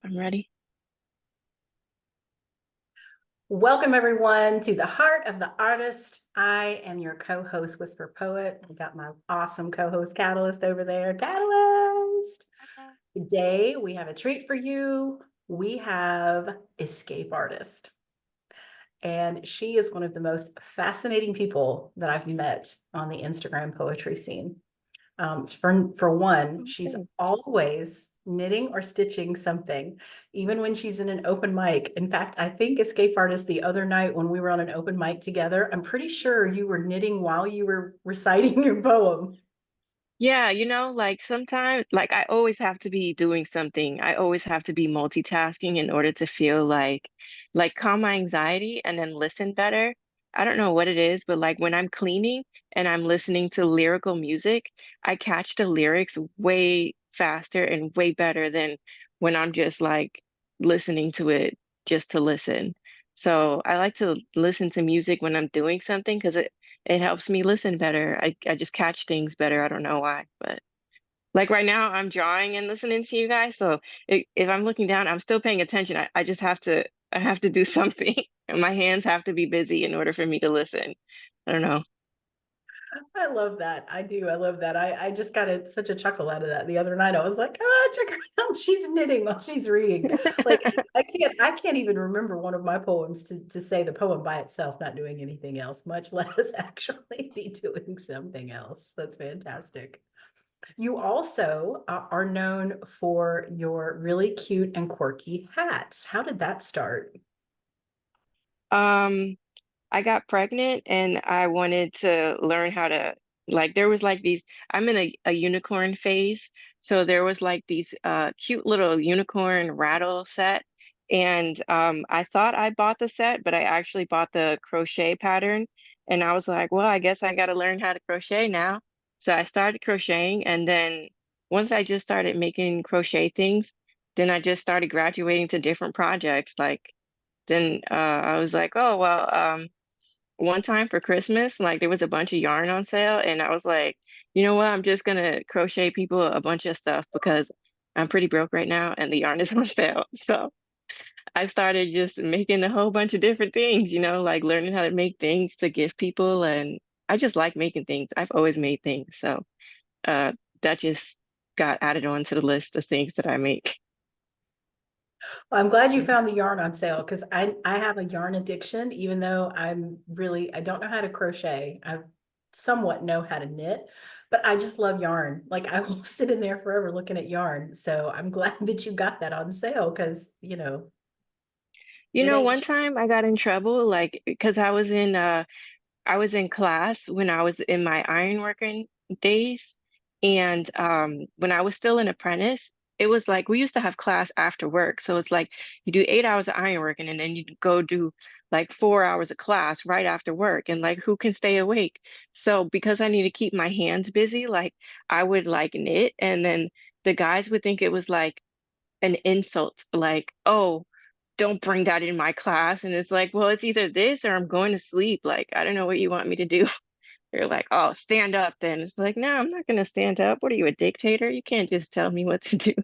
I'm ready. Welcome, everyone, to the Heart of the Artist. I am your co-host, Whisper Poet. I got my awesome co-host, Catalyst, over there. Catalyst! Today, we have a treat for you. We have Escape Artist. And she is one of the most fascinating people that I've met on the Instagram poetry scene. For one, she's Okay. always knitting or stitching something, even when she's in an open mic. In fact, I think Escape Artist the other night when we were on an open mic together, I'm pretty sure you were knitting while you were reciting your poem. Yeah, like sometimes, like I always have to be doing something. I always have to be multitasking in order to feel like calm my anxiety and then listen better. I don't know what it is, but like when I'm cleaning and I'm listening to lyrical music, I catch the lyrics way faster and way better than when I'm just like listening to it just to listen. So I like to listen to music when I'm doing something because it helps me listen better. I just catch things better. I don't know why, but like right now I'm drawing and listening to you guys. So if I'm looking down, I'm still paying attention. I just have to do something. And my hands have to be busy in order for me to listen. I don't know. I love that. I do. I love that. I just got such a chuckle out of that the other night. I was like, oh, check her out. She's knitting while she's reading. Like I can't even remember one of my poems to say the poem by itself, not doing anything else, much less actually be doing something else. That's fantastic. You also are known for your really cute and quirky hats. How did that start? Um, I got pregnant and I wanted to learn how to like there was like these I'm in a unicorn phase. So there was like these cute little unicorn rattle set. And I thought I bought the set, but I actually bought the crochet pattern. And I was like, well, I guess I gotta learn how to crochet now. So I started crocheting and then once I just started making crochet things, then I just started graduating to different projects. Like then I was like, oh well, one time for Christmas, like there was a bunch of yarn on sale, and I was like, you know what? I'm just gonna crochet people a bunch of stuff because I'm pretty broke right now and the yarn is on sale. So I started just making a whole bunch of different things, like learning how to make things to give people, and I just like making things. I've always made things, so uh, that just got added on to the list of things that I make. Well, I'm glad you found the yarn on sale because I have a yarn addiction, even though I don't know how to crochet. I somewhat know how to knit, but I just love yarn. Like I will sit in there forever looking at yarn. So I'm glad that you got that on sale because, You it know, ain't one cheap. time I got in trouble, like because I was in class when I was in my ironworking days. And when I was still an apprentice, it was like we used to have class after work. So it's like you do 8 hours of ironworking and then you go do like 4 hours of class right after work. And like who can stay awake? So because I need to keep my hands busy, like I would like knit and then the guys would think it was like an insult, like, oh, don't bring that in my class. And it's like, well, it's either this or I'm going to sleep. Like, I don't know what you want me to do. They're like, oh, stand up then. It's like, no, I'm not going to stand up. What are you, a dictator? You can't just tell me what to do.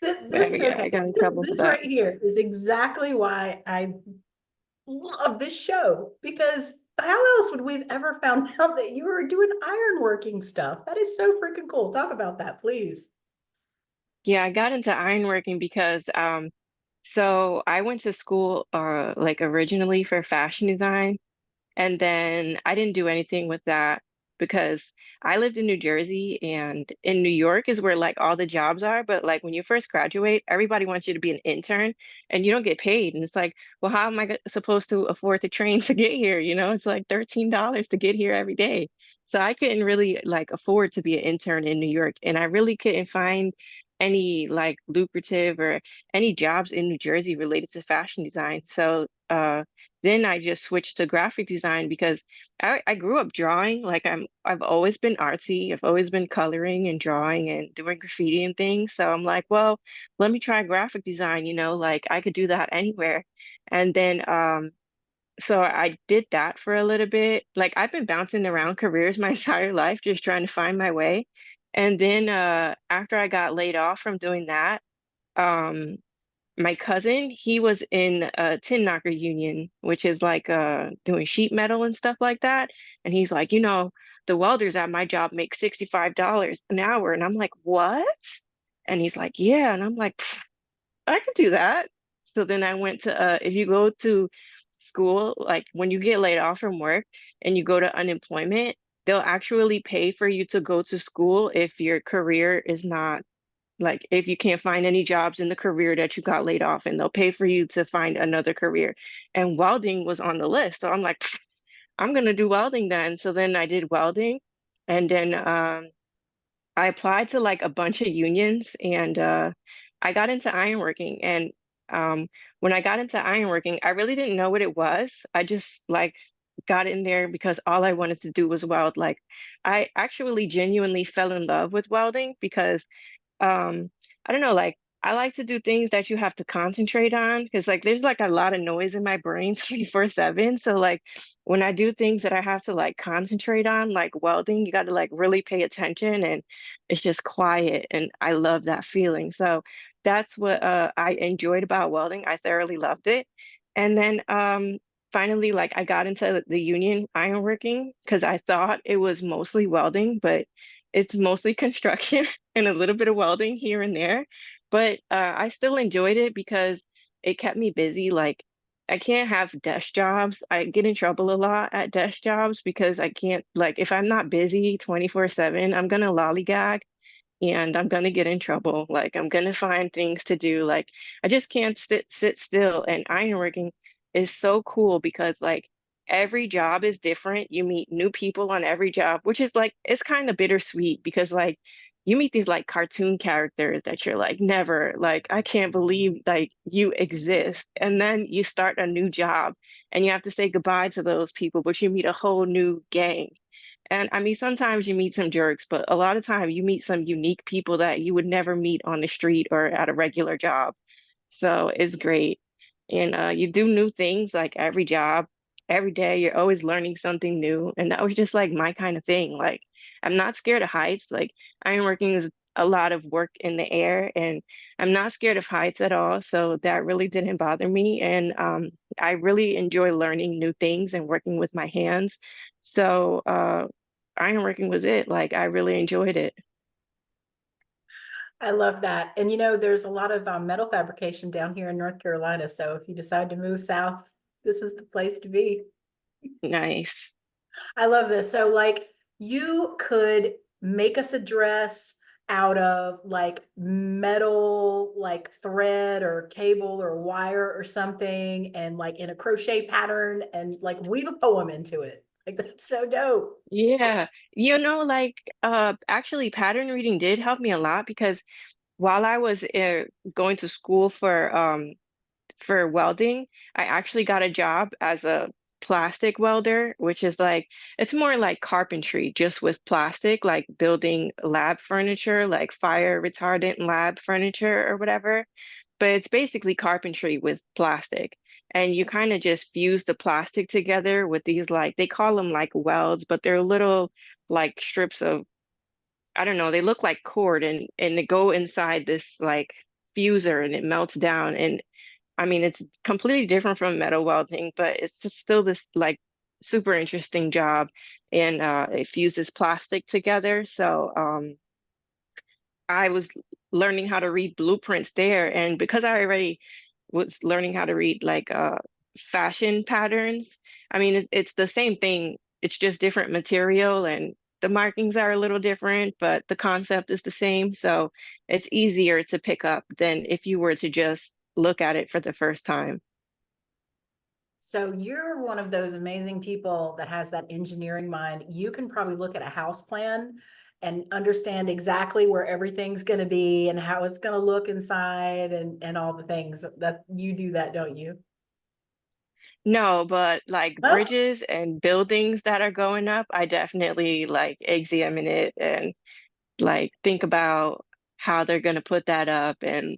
This, Yeah, okay, I got in trouble for this that. right here is exactly why I love this show because how else would we have ever found out that you were doing ironworking stuff? That is so freaking cool. Talk about that, please. Yeah, I got into ironworking because so I went to school like originally for fashion design. And then I didn't do anything with that because I lived in New Jersey and in New York is where like all the jobs are. But like when you first graduate, everybody wants you to be an intern and you don't get paid. And it's like, well, how am I supposed to afford the train to get here? It's like $13 to get here every day. So I couldn't really like afford to be an intern in New York. And I really couldn't find any like lucrative or any jobs in New Jersey related to fashion design. So then I just switched to graphic design because I grew up drawing. Like I've always been artsy. I've always been coloring and drawing and doing graffiti and things. So I'm like, well, let me try graphic design, like I could do that anywhere. And then so I did that for a little bit. Like I've been bouncing around careers my entire life, just trying to find my way. And then after I got laid off from doing that, um my cousin, he was in a tin knocker union, which is like doing sheet metal and stuff like that. And he's like, the welders at my job make $65 an hour. And I'm like, what? And he's like, yeah. And I'm like, "Pfft, I could do that. So then I went to if you go to school, like when you get laid off from work and you go to unemployment, they'll actually pay for you to go to school if your career is not like if you can't find any jobs in the career that you got laid off and they'll pay for you to find another career. And welding was on the list. So I'm like, I'm gonna do welding then. So then I did welding and then I applied to like a bunch of unions and I got into ironworking and when I got into ironworking, I really didn't know what it was. I just like got in there because all I wanted to do was weld. Like I actually genuinely fell in love with welding because um I don't know, like I like to do things that you have to concentrate on because like there's like a lot of noise in my brain 24/7. So like when I do things that I have to like concentrate on, like welding, you got to like really pay attention and it's just quiet and I love that feeling. So that's what I enjoyed about welding. I thoroughly loved it. And then finally like I got into the union ironworking because I thought it was mostly welding, but it's mostly construction and a little bit of welding here and there. But I still enjoyed it because it kept me busy. Like I can't have desk jobs. I get in trouble a lot at desk jobs because I can't, like, if I'm not busy 24/7, I'm gonna lollygag and I'm gonna get in trouble. Like I'm gonna find things to do. Like I just can't sit still. And ironworking is so cool because like every job is different. You meet new people on every job, which is like it's kind of bittersweet because like you meet these like cartoon characters that you're like never like I can't believe like you exist. And then you start a new job and you have to say goodbye to those people, but you meet a whole new gang. And I mean, sometimes you meet some jerks, but a lot of time you meet some unique people that you would never meet on the street or at a regular job. So it's great. And you do new things like every job, every day, you're always learning something new. And that was just like my kind of thing. Like I'm not scared of heights. Like ironworking is a lot of work in the air and I'm not scared of heights at all. So that really didn't bother me. And I really enjoy learning new things and working with my hands. So ironworking was it. Like I really enjoyed it. I love that. And there's a lot of metal fabrication down here in North Carolina. So if you decide to move south, this is the place to be. Nice. I love this. So, like, you could make us a dress out of like metal, like thread or cable or wire or something, and like in a crochet pattern and like weave a poem into it. Like, that's so dope. Yeah. Like actually pattern reading did help me a lot because while I was going to school for welding, I actually got a job as a plastic welder, which is like it's more like carpentry, just with plastic, like building lab furniture, like fire retardant lab furniture or whatever. But it's basically carpentry with plastic. And you kind of just fuse the plastic together with these like they call them like welds, but they're little like strips of I don't know, they look like cord and they go inside this like fuser and it melts down and I mean, it's completely different from metal welding, but it's just still this like super interesting job, and it fuses plastic together. So I was learning how to read blueprints there, and because I already was learning how to read like fashion patterns, I mean, it's the same thing. It's just different material, and the markings are a little different, but the concept is the same. So it's easier to pick up than if you were to just look at it for the first time. So you're one of those amazing people that has that engineering mind. You can probably look at a house plan and understand exactly where everything's going to be and how it's going to look inside and all the things that you do that, don't you? No, but like Oh, bridges and buildings that are going up, I definitely like examine it and like think about how they're going to put that up and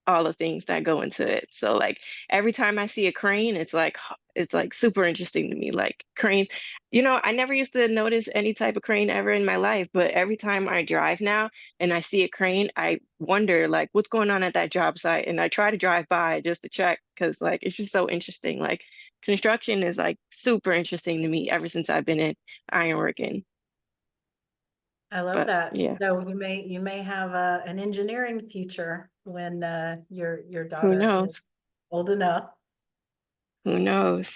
all the things that go into it. So like every time I see a crane, it's like is like super interesting to me. Like cranes, you know, I never used to notice any type of crane ever in my life, but every time I drive now and I see a crane, I wonder like what's going on at that job site, and I try to drive by just to check because like it's just so interesting. Like construction is like super interesting to me ever since I've been in ironworking. I love But that. yeah, So you may have an engineering future when your who daughter knows? is old enough. Who knows?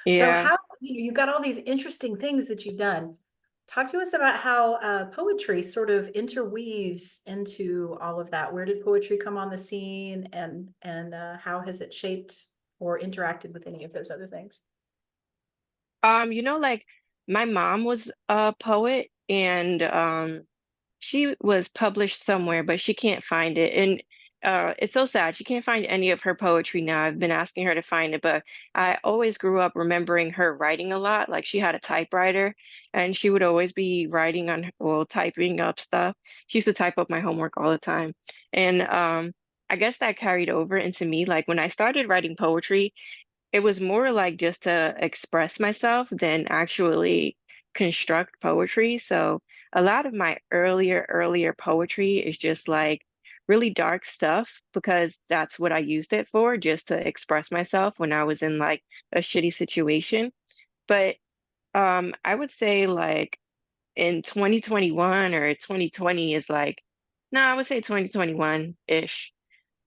So Yeah. how, you got all these interesting things that you've done. Talk to us about how poetry sort of interweaves into all of that. Where did poetry come on the scene, and how has it shaped or interacted with any of those other things? You know, like my mom was a poet and she was published somewhere, but she can't find it. And it's so sad. She can't find any of her poetry now. I've been asking her to find it, but I always grew up remembering her writing a lot. Like she had a typewriter and she would always be writing on, well, typing up stuff. She used to type up my homework all the time. And I guess that carried over into me. Like when I started writing poetry, it was more like just to express myself than actually construct poetry. So a lot of my earlier poetry is just like really dark stuff because that's what I used it for, just to express myself when I was in like a shitty situation. But I would say like in 2021 or 2020 is like, no, I would say 2021-ish,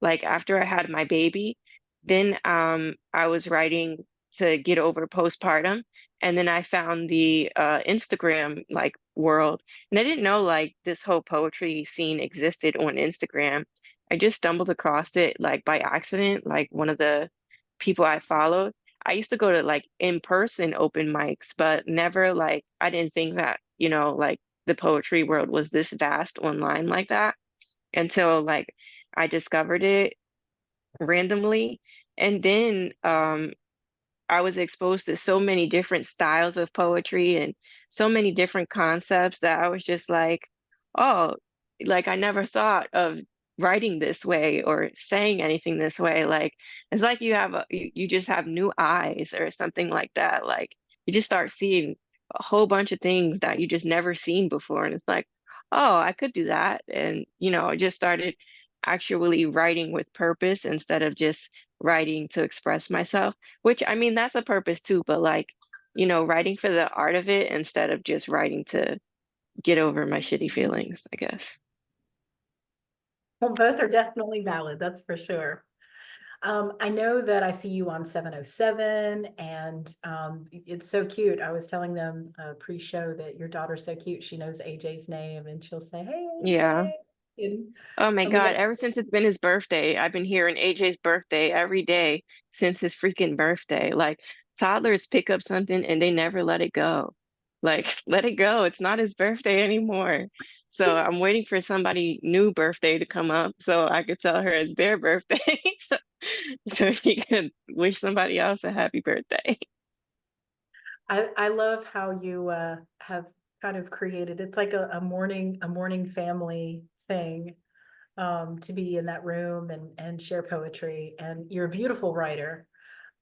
like after I had my baby, then I was writing to get over postpartum, and then I found the Instagram like world, and I didn't know like this whole poetry scene existed on Instagram. I just stumbled across it like by accident, like one of the people I followed. I used to go to like in-person open mics, but never like I didn't think that, you know, like the poetry world was this vast online like that until like I discovered it randomly. And then I was exposed to so many different styles of poetry and so many different concepts that I was just like, oh, like I never thought of writing this way or saying anything this way. Like it's like you just have new eyes or something like that. Like you just start seeing a whole bunch of things that you just never seen before. And it's like, oh, I could do that. And I just started actually writing with purpose instead of just writing to express myself, which I mean, that's a purpose too, but like, writing for the art of it instead of just writing to get over my shitty feelings, I guess. Well, both are definitely valid, that's for sure. I know that I see you on 707, and it's so cute. I was telling them pre-show that your daughter's so cute. She knows AJ's name and she'll say, "Hey, Yeah. AJ." And Oh my we God. get, Ever since it's been his birthday, I've been hearing AJ's birthday every day since his freaking birthday. Like toddlers pick up something and they never let it go. Like, let it go. It's not his birthday anymore. So I'm waiting for somebody new birthday to come up so I could tell her it's their birthday. So she could wish somebody else a happy birthday. I love how you have kind of created, it's like a morning family thing, to be in that room and share poetry. And you're a beautiful writer.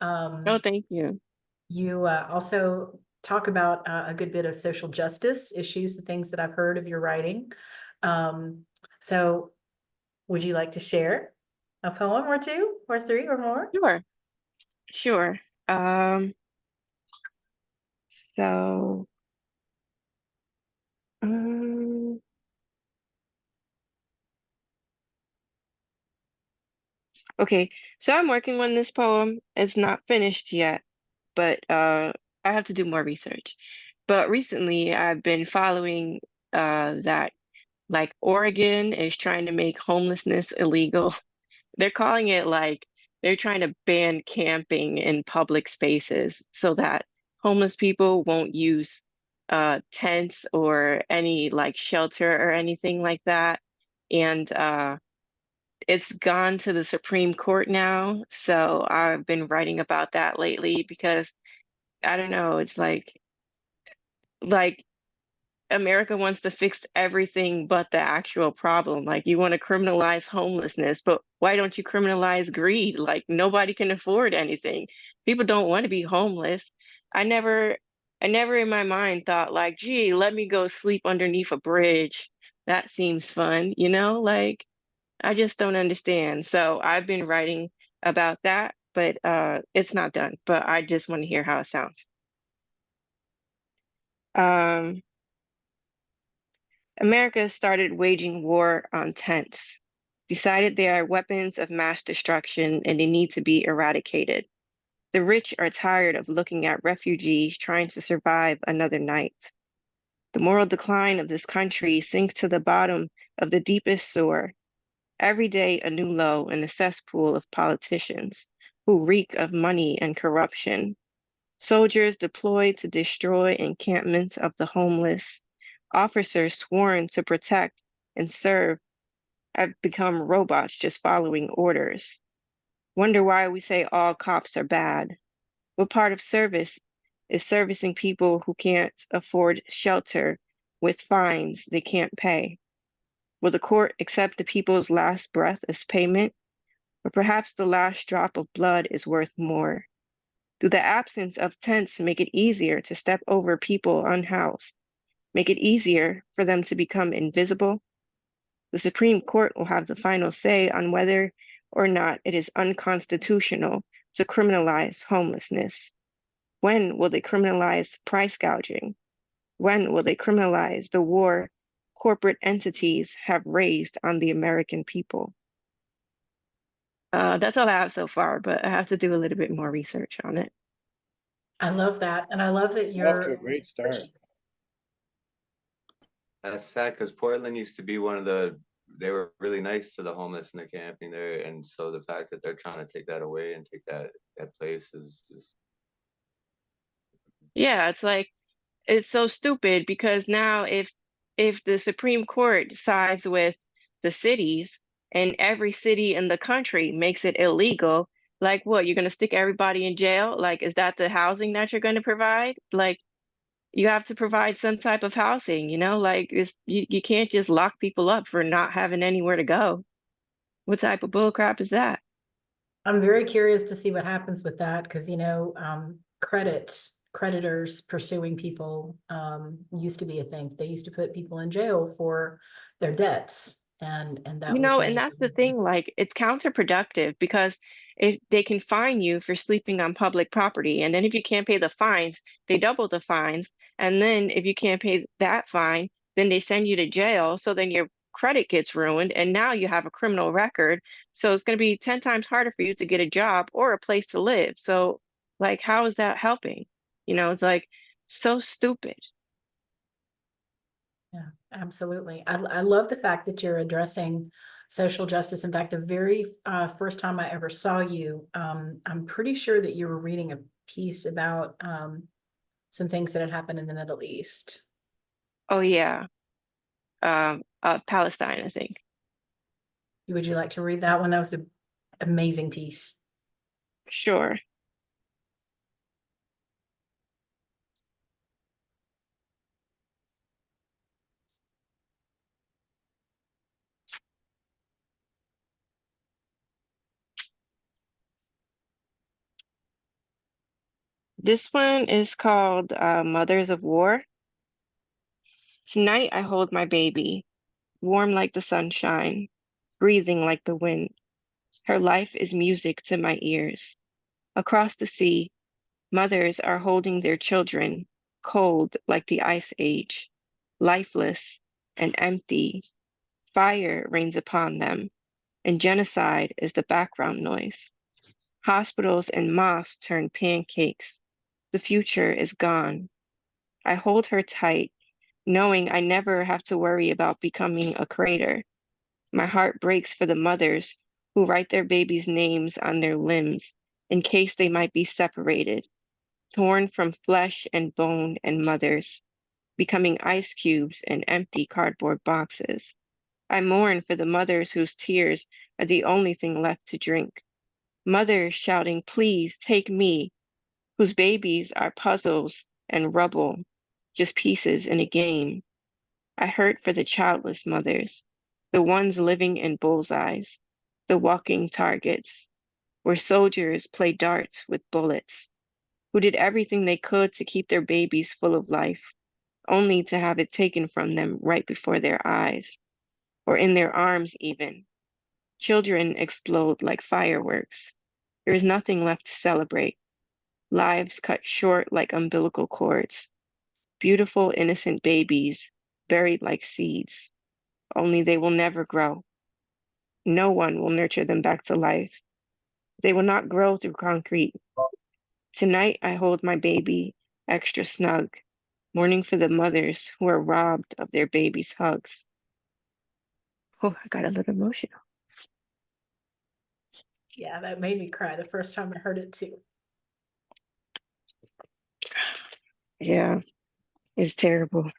Oh, Um, thank you. You also talk about a good bit of social justice issues, the things that I've heard of your writing. Um, so would you like to share a poem or two or three or more? Sure, sure. Um, so, um, okay. So I'm working on this poem. It's not finished yet, but I have to do more research. But recently I've been following that like Oregon is trying to make homelessness illegal. They're calling it like they're trying to ban camping in public spaces so that homeless people won't use tents or any like shelter or anything like that. And it's gone to the Supreme Court now. So I've been writing about that lately because I don't know, it's like America wants to fix everything but the actual problem. Like you want to criminalize homelessness, but why don't you criminalize greed? Like nobody can afford anything. People don't want to be homeless. I never I never in my mind thought like, gee, let me go sleep underneath a bridge. That seems fun, you know? Like I just don't understand. So I've been writing about that, but it's not done. But I just want to hear how it sounds. Um America started waging war on tents, decided they are weapons of mass destruction and they need to be eradicated. The rich are tired of looking at refugees trying to survive another night. The moral decline of this country sinks to the bottom of the deepest sewer. Every day, a new low in the cesspool of politicians who reek of money and corruption. Soldiers deployed to destroy encampments of the homeless. Officers sworn to protect and serve have become robots just following orders. Wonder why we say all cops are bad. What part of service is servicing people who can't afford shelter with fines they can't pay? Will the court accept the people's last breath as payment? Or perhaps the last drop of blood is worth more? Do the absence of tents make it easier to step over people unhoused? Make it easier for them to become invisible? The Supreme Court will have the final say on whether or not it is unconstitutional to criminalize homelessness. When will they criminalize price gouging? When will they criminalize the war corporate entities have raised on the American people? That's all I have so far, but I have to do a little bit more research on it. I love that. And I love that You're off to a you're great start. That's sad because Portland used to be one of the they were really nice to the homeless and the camping there, and so the fact that they're trying to take that away and take that place is just Yeah, it's like it's so stupid because now if the Supreme Court sides with the cities and every city in the country makes it illegal, like what, you're gonna stick everybody in jail? Like, is that the housing that you're gonna provide? Like, you have to provide some type of housing, you know? Like, you can't just lock people up for not having anywhere to go. What type of bull crap is that? I'm very curious to see what happens with that because creditors pursuing people used to be a thing. They used to put people in jail for their debts, and You that was know, and made. that's the thing, like it's counterproductive because if they can fine you for sleeping on public property, and then if you can't pay the fines, they double the fines, and then if you can't pay that fine, then they send you to jail, so then your credit gets ruined, and now you have a criminal record, so it's going to be 10 times harder for you to get a job or a place to live. So, like, how is that helping? You know, it's like so stupid. Yeah, absolutely. I love the fact that you're addressing social justice. In fact, the very first time I ever saw you, I'm pretty sure that you were reading a piece about some things that had happened in the Middle East. Oh yeah, Palestine, I think. Would you like to read that one? That was an amazing piece. Sure. This one is called Mothers of War. Tonight I hold my baby, warm like the sunshine, breathing like the wind. Her life is music to my ears. Across the sea, mothers are holding their children, cold like the ice age, lifeless and empty. Fire rains upon them, and genocide is the background noise. Hospitals and mosques turn pancakes. The future is gone. I hold her tight, knowing I never have to worry about becoming a crater. My heart breaks for the mothers who write their babies' names on their limbs in case they might be separated, torn from flesh and bone and mothers, becoming ice cubes and empty cardboard boxes. I mourn for the mothers whose tears are the only thing left to drink. Mothers shouting, please take me, whose babies are puzzles and rubble, just pieces in a game. I hurt for the childless mothers, the ones living in bullseyes, the walking targets, where soldiers play darts with bullets, who did everything they could to keep their babies full of life, only to have it taken from them right before their eyes, or in their arms even. Children explode like fireworks. There is nothing left to celebrate. Lives cut short like umbilical cords. Beautiful, innocent babies buried like seeds, only they will never grow. No one will nurture them back to life. They will not grow through concrete. Tonight I hold my baby extra snug, mourning for the mothers who are robbed of their babies' hugs. Oh, I got a little emotional. Yeah, that made me cry the first time I heard it too. Yeah, it's terrible.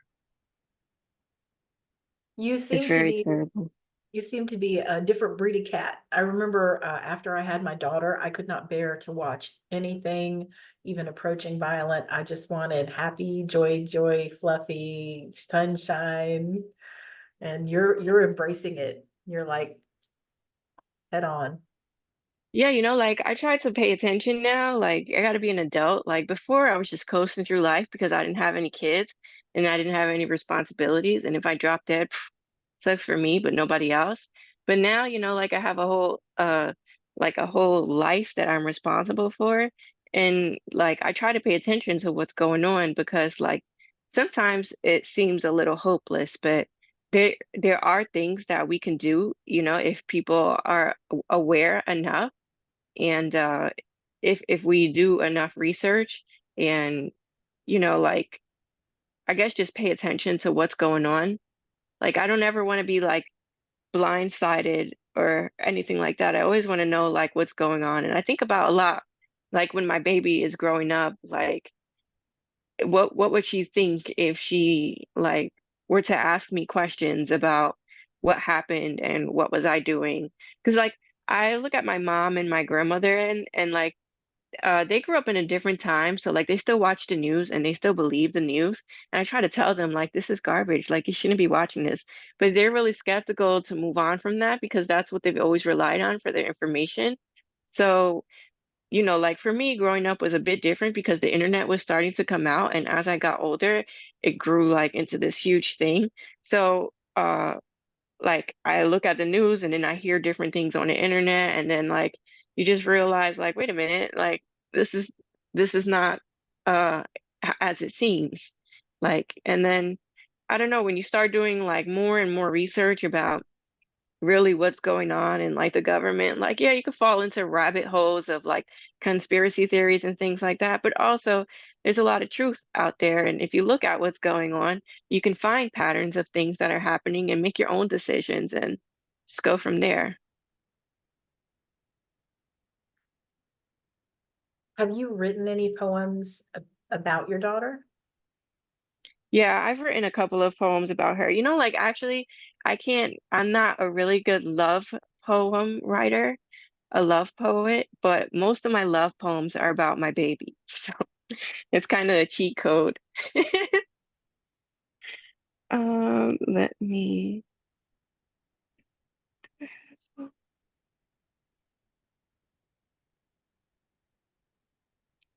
You It's seem to very be terrible. You seem to be a different breed of cat. I remember after I had my daughter, I could not bear to watch anything even approaching violent. I just wanted happy, joy, fluffy, sunshine. And you're embracing it. You're like head on. Yeah, like I try to pay attention now. Like I got to be an adult. Like before, I was just coasting through life because I didn't have any kids and I didn't have any responsibilities. And if I dropped dead, sucks for me, but nobody else. But now, like I have a whole life that I'm responsible for. And like I try to pay attention to what's going on because like sometimes it seems a little hopeless, but there are things that we can do, if people are aware enough and if we do enough research and, like I guess just pay attention to what's going on. Like I don't ever want to be like blindsided or anything like that. I always want to know like what's going on. And I think about a lot, like when my baby is growing up, like what would she think if she like were to ask me questions about what happened and what was I doing? Because like I look at my mom and my grandmother and like they grew up in a different time, so like they still watch the news and they still believe the news. And I try to tell them like this is garbage, like you shouldn't be watching this. But they're really skeptical to move on from that because that's what they've always relied on for their information. So, like for me, growing up was a bit different because the internet was starting to come out, and as I got older, it grew like into this huge thing. So, like I look at the news and then I hear different things on the internet and then like you just realize like wait a minute like this is this is not uh as it seems like and then I don't know when you start doing like more and more research about really what's going on in like the government like yeah you could fall into rabbit holes of like conspiracy theories and things like that but also there's a lot of truth out there and if you look at what's going on you can find patterns of things that are happening and make your own decisions and just go from there. Have you written any poems about your daughter? Yeah, I've written a couple of poems about her. Like actually I'm not a really good love poem writer, a love poet, but most of my love poems are about my baby. It's kind of a cheat code. Let me.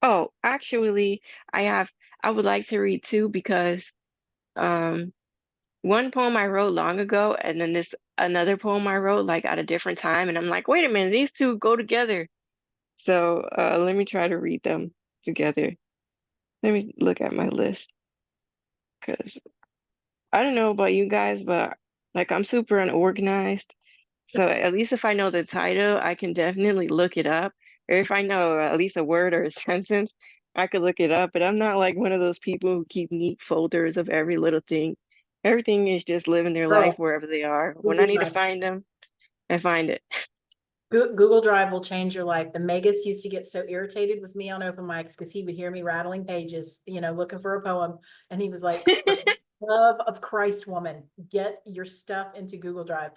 Oh, actually, I have. I would like to read two because um, one poem I wrote long ago, and then this another poem I wrote like at a different time, and I'm like, wait a minute, these two go together. So let me try to read them together. Let me look at my list because I don't know about you guys, but like I'm super unorganized. So at least if I know the title, I can definitely look it up. Or if I know at least a word or a sentence, I could look it up. But I'm not like one of those people who keep neat folders of every little thing. Everything is just living their life Girl, wherever they are. When I Google need to Drive. find them, I find it. Google Drive will change your life. The Megas used to get so irritated with me on open mics because he would hear me rattling pages, looking for a poem. And he was like, for the love of Christ, woman, get your stuff into Google Drive.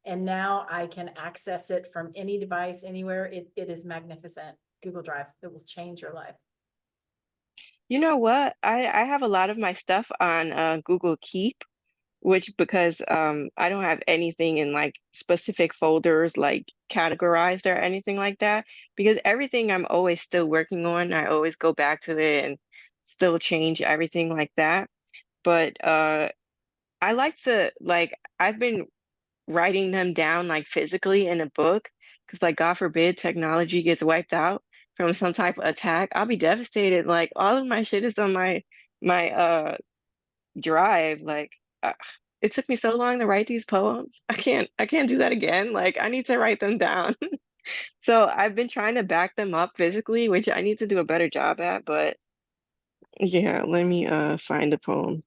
And now I can access it from any device, anywhere. It is magnificent. Google Drive. It will change your life. You know what? I have a lot of my stuff on Google Keep. which because I don't have anything in like specific folders like categorized or anything like that because everything I'm always still working on, I always go back to it and still change everything like that. But I like to like I've been writing them down like physically in a book because like God forbid technology gets wiped out from some type of attack, I'll be devastated. Like all of my shit is on my drive. Like uh, it took me so long to write these poems. I can't do that again. Like I need to write them down. So I've been trying to back them up physically, which I need to do a better job at, but yeah, let me find a poem.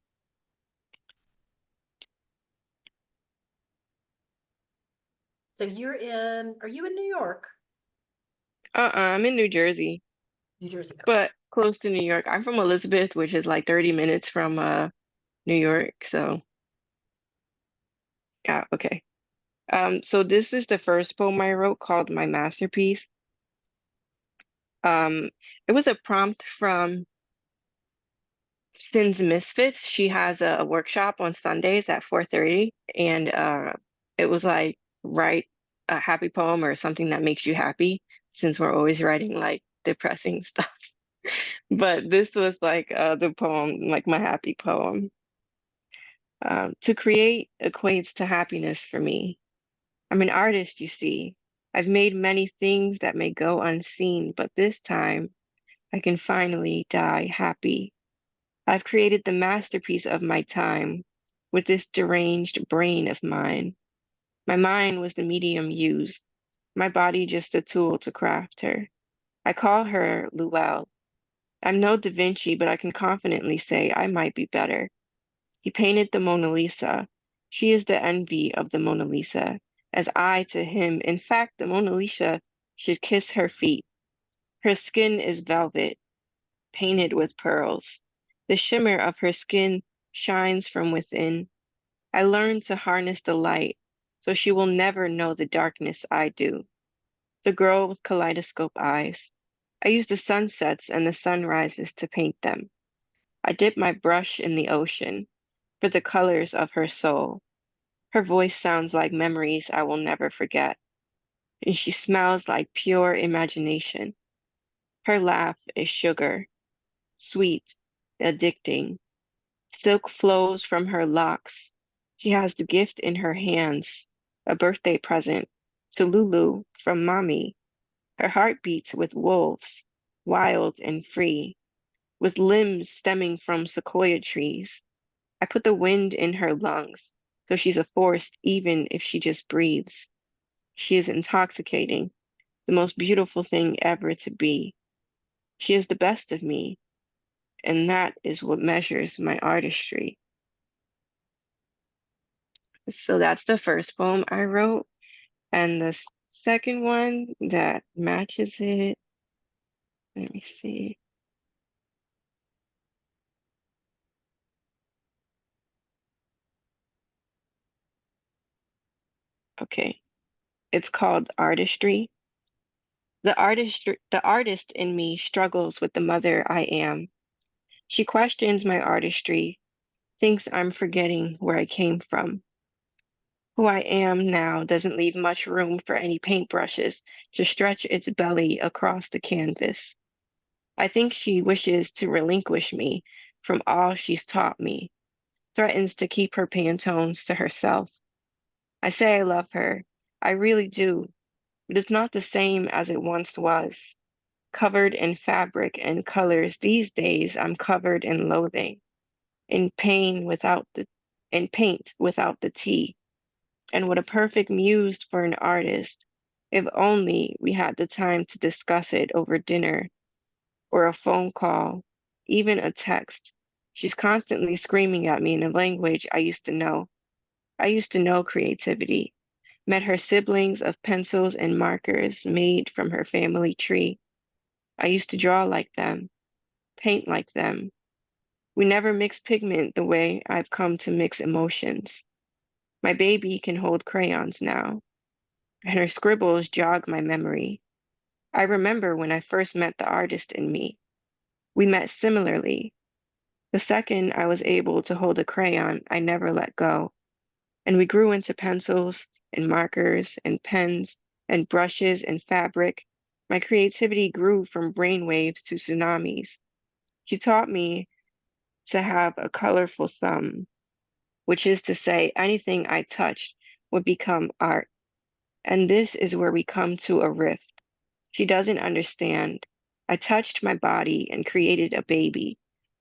So are you in New York? I'm in New Jersey, New Jersey. Okay. but close to New York. I'm from Elizabeth, which is like 30 minutes from New York. So yeah, okay. So this is the first poem I wrote called My Masterpiece. Um, it was a prompt from Sin's Misfits. She has a workshop on Sundays at 4:30, and it was like write a happy poem or something that makes you happy, since we're always writing like depressing stuff. But this was like the poem, like my happy poem. To create equates to happiness for me. I'm an artist, you see. I've made many things that may go unseen, but this time I can finally die happy. I've created the masterpiece of my time with this deranged brain of mine. My mind was the medium used, my body just a tool to craft her. I call her Luelle. I'm no Da Vinci, but I can confidently say I might be better. He painted the Mona Lisa. She is the envy of the Mona Lisa, as I to him. In fact, the Mona Lisa should kiss her feet. Her skin is velvet, painted with pearls. The shimmer of her skin shines from within. I learned to harness the light, so she will never know the darkness I do. The girl with kaleidoscope eyes. I use the sunsets and the sunrises to paint them. I dip my brush in the ocean for the colors of her soul. Her voice sounds like memories I will never forget, and she smells like pure imagination. Her laugh is sugar, sweet, addicting. Silk flows from her locks. She has the gift in her hands, a birthday present to Lulu from Mommy. Her heart beats with wolves, wild and free, with limbs stemming from sequoia trees. I put the wind in her lungs, so she's a force even if she just breathes. She is intoxicating, the most beautiful thing ever to be. She is the best of me, and that is what measures my artistry. So that's the first poem I wrote. And the second one that matches it, let me see. Okay, it's called Artistry. The artist in me struggles with the mother I am. She questions my artistry, thinks I'm forgetting where I came from. Who I am now doesn't leave much room for any paintbrushes to stretch its belly across the canvas. I think she wishes to relinquish me from all she's taught me, threatens to keep her Pantones to herself. I say I love her. I really do, but it's not the same as it once was. Covered in fabric and colors, these days I'm covered in loathing, in pain without the in paint without the tea. And what a perfect muse for an artist. If only we had the time to discuss it over dinner or a phone call, even a text. She's constantly screaming at me in a language I used to know. I used to know creativity, met her siblings of pencils and markers made from her family tree. I used to draw like them, paint like them. We never mixed pigment the way I've come to mix emotions. My baby can hold crayons now, and her scribbles jog my memory. I remember when I first met the artist in me. We met similarly. The second I was able to hold a crayon, I never let go. And we grew into pencils and markers and pens and brushes and fabric. My creativity grew from brainwaves to tsunamis. She taught me to have a colorful thumb, which is to say, anything I touched would become art. And this is where we come to a rift. She doesn't understand. I touched my body and created a baby,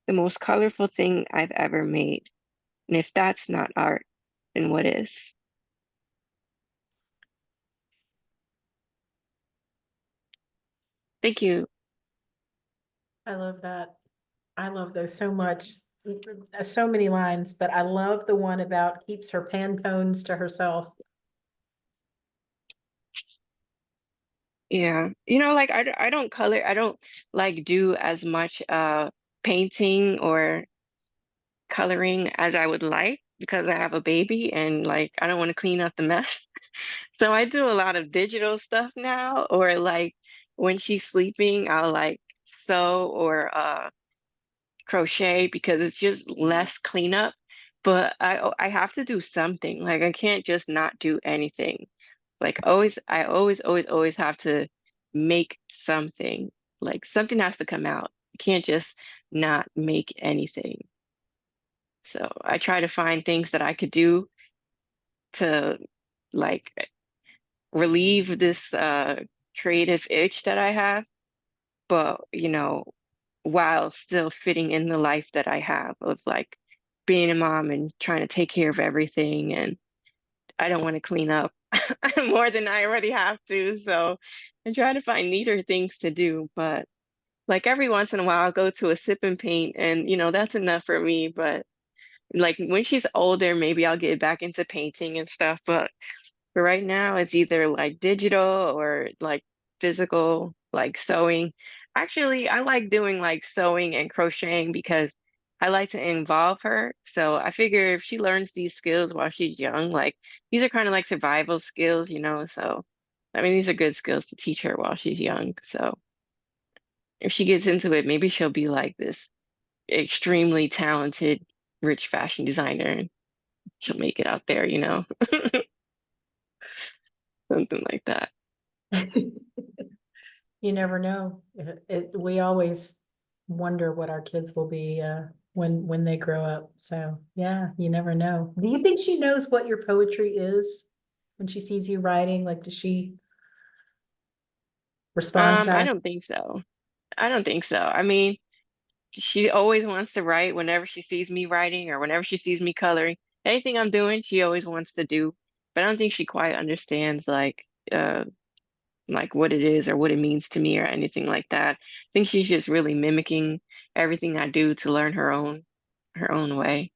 the most colorful thing I've ever made. And if that's not art, then what is? Thank you. I love that. I love those so much. So many lines, but I love the one about keeps her Pantones to herself. Yeah. Like I don't color, I don't like do as much painting or coloring as I would like because I have a baby and like I don't want to clean up the mess. So I do a lot of digital stuff now, or like when she's sleeping, I'll like sew or crochet because it's just less cleanup. But I have to do something. Like I can't just not do anything. Like always, I always have to make something. Like something has to come out. You can't just not make anything. So I try to find things that I could do to like relieve this creative itch that I have, but while still fitting in the life that I have of like being a mom and trying to take care of everything. And I don't want to clean up more than I already have to. So I try to find neater things to do. But like every once in a while, I'll go to a sip and paint, and that's enough for me. But like when she's older, maybe I'll get back into painting and stuff. But right now, it's either like digital or like physical, like sewing. Actually, I like doing like sewing and crocheting because I like to involve her. So I figure if she learns these skills while she's young, like these are kind of like survival skills. So I mean, these are good skills to teach her while she's young. So if she gets into it, maybe she'll be like this extremely talented, rich fashion designer and she'll make it out there, something like that. You never know. We always wonder what our kids will be when they grow up. So yeah, you never know. Do you think she knows what your poetry is when she sees you writing? Like, does she respond to I that? don't think so. I don't think so. I mean, she always wants to write whenever she sees me writing or whenever she sees me coloring. Anything I'm doing, she always wants to do. But I don't think she quite understands like what it is or what it means to me or anything like that. I think she's just really mimicking everything I do to learn her own way.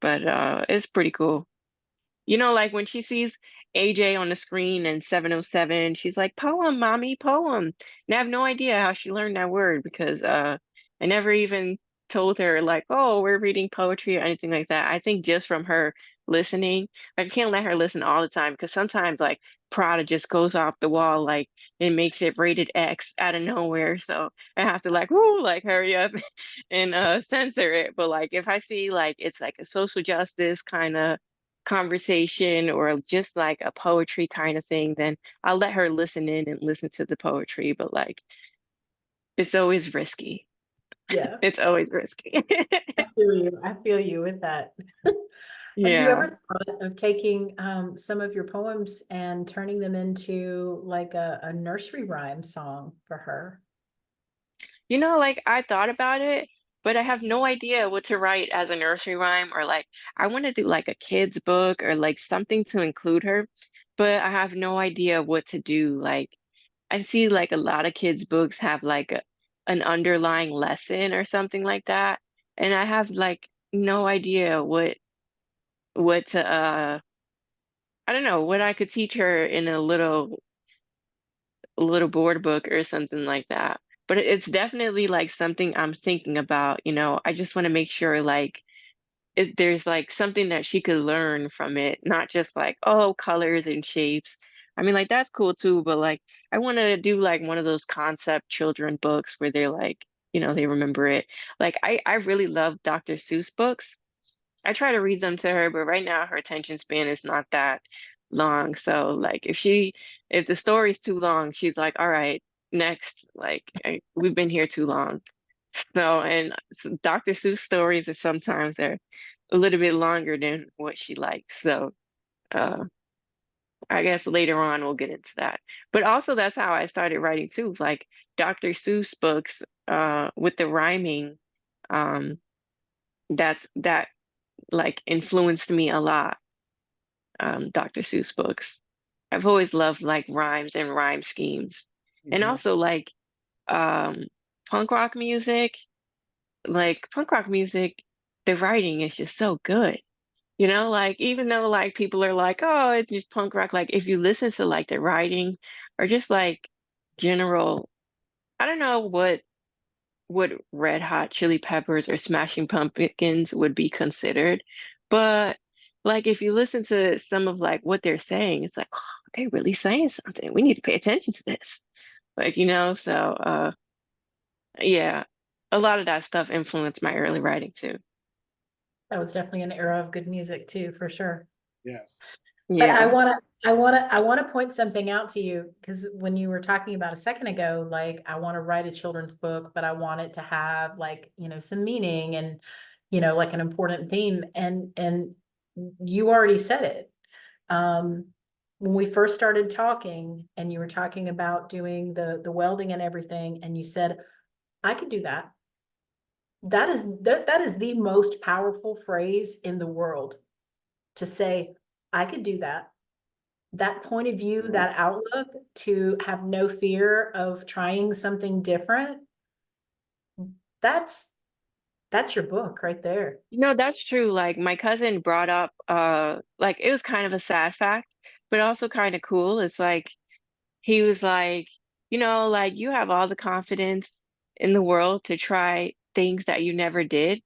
But it's pretty cool. Like when she sees AJ on the screen and 707, she's like, poem, mommy, poem. And I have no idea how she learned that word because I never even told her like, oh, we're reading poetry or anything like that. I think just from her listening, I can't let her listen all the time because sometimes like Prada just goes off the wall, like it makes it rated X out of nowhere. So I have to like, whoo, like hurry up and censor it. But like if I see like it's like a social justice kind of conversation or just like a poetry kind of thing, then I'll let her listen in and listen to the poetry. But like, it's always risky. Yeah, It's always risky. I feel you. I feel you with that. Have you Yeah. ever thought of taking some of your poems and turning them into like a nursery rhyme song for her? Like I thought about it, but I have no idea what to write as a nursery rhyme or like I want to do like a kid's book or like something to include her, but I have no idea what to do. Like I see like a lot of kids' books have like an underlying lesson or something like that, and I have like no idea what to I don't know what I could teach her in a little board book or something like that. But it's definitely like something I'm thinking about. I just want to make sure like there's like something that she could learn from it, not just like, oh, colors and shapes. I mean, like that's cool too, but like I want to do like one of those concept children books where they're like they remember it. Like I really love Dr. Seuss books. I try to read them to her, but right now her attention span is not that long. So like if the story's too long, she's like, all right, next. Like we've been here too long. So and so Dr. Seuss stories are sometimes they're a little bit longer than what she likes. So uh I guess later on we'll get into that. But also that's how I started writing too, like Dr. Seuss books with the rhyming. Um that like influenced me a lot. Dr. Seuss books. I've always loved like rhymes and rhyme schemes. And Mhm. also like um punk rock music. Like punk rock music, the writing is just so good. Like even though like people are like, oh, it's just punk rock, like if you listen to like the writing or just like general, I don't know what Red Hot Chili Peppers or Smashing Pumpkins would be considered, but like if you listen to some of like what they're saying, it's like, oh, they're really saying something. We need to pay attention to this. Like, so yeah, a lot of that stuff influenced my early writing too. That was definitely an era of good music too, for sure. Yes. But Yeah. I wanna point something out to you, because when you were talking about a second ago, like, I wanna write a children's book, but I want it to have like, some meaning and, like an important theme, and you already said it. Um, when we first started talking and you were talking about doing the welding and everything, and you said, I could do that. That is the most powerful phrase in the world, to say, I could do that. That point of view, Mhm. that outlook, to have no fear of trying something different, that's that's your book right there. That's true. Like my cousin brought up like it was kind of a sad fact, but also kind of cool. It's like he was like, like you have all the confidence in the world to try things that you never did,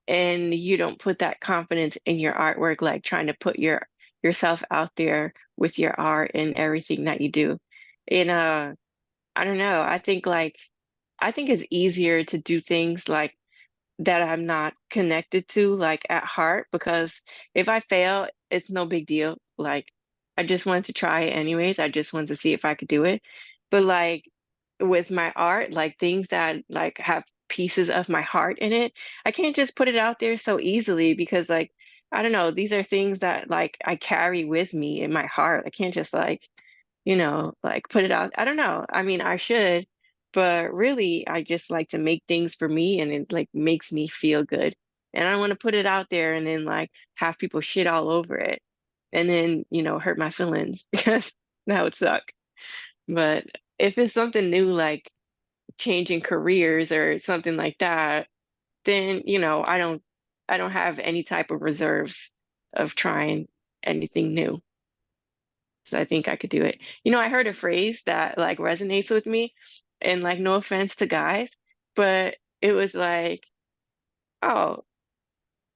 and you don't put that confidence in your artwork, like trying to put yourself out there with your art and everything that you do. And I don't know. I think it's easier to do things like that I'm not connected to, like at heart, because if I fail, it's no big deal. Like, I just wanted to try it anyways. I just wanted to see if I could do it. But like with my art, like things that like have pieces of my heart in it, I can't just put it out there so easily because like I don't know, these are things that like I carry with me in my heart. I can't just like like put it out. I don't know. I mean, I should, but really, I just like to make things for me and it like makes me feel good. And I want to put it out there and then like have people shit all over it and then, hurt my feelings because that would suck. But if it's something new, like changing careers or something like that, then, I don't have any type of reserves of trying anything new. So I think I could do it. I heard a phrase that like resonates with me, and like no offense to guys, but it was like, oh,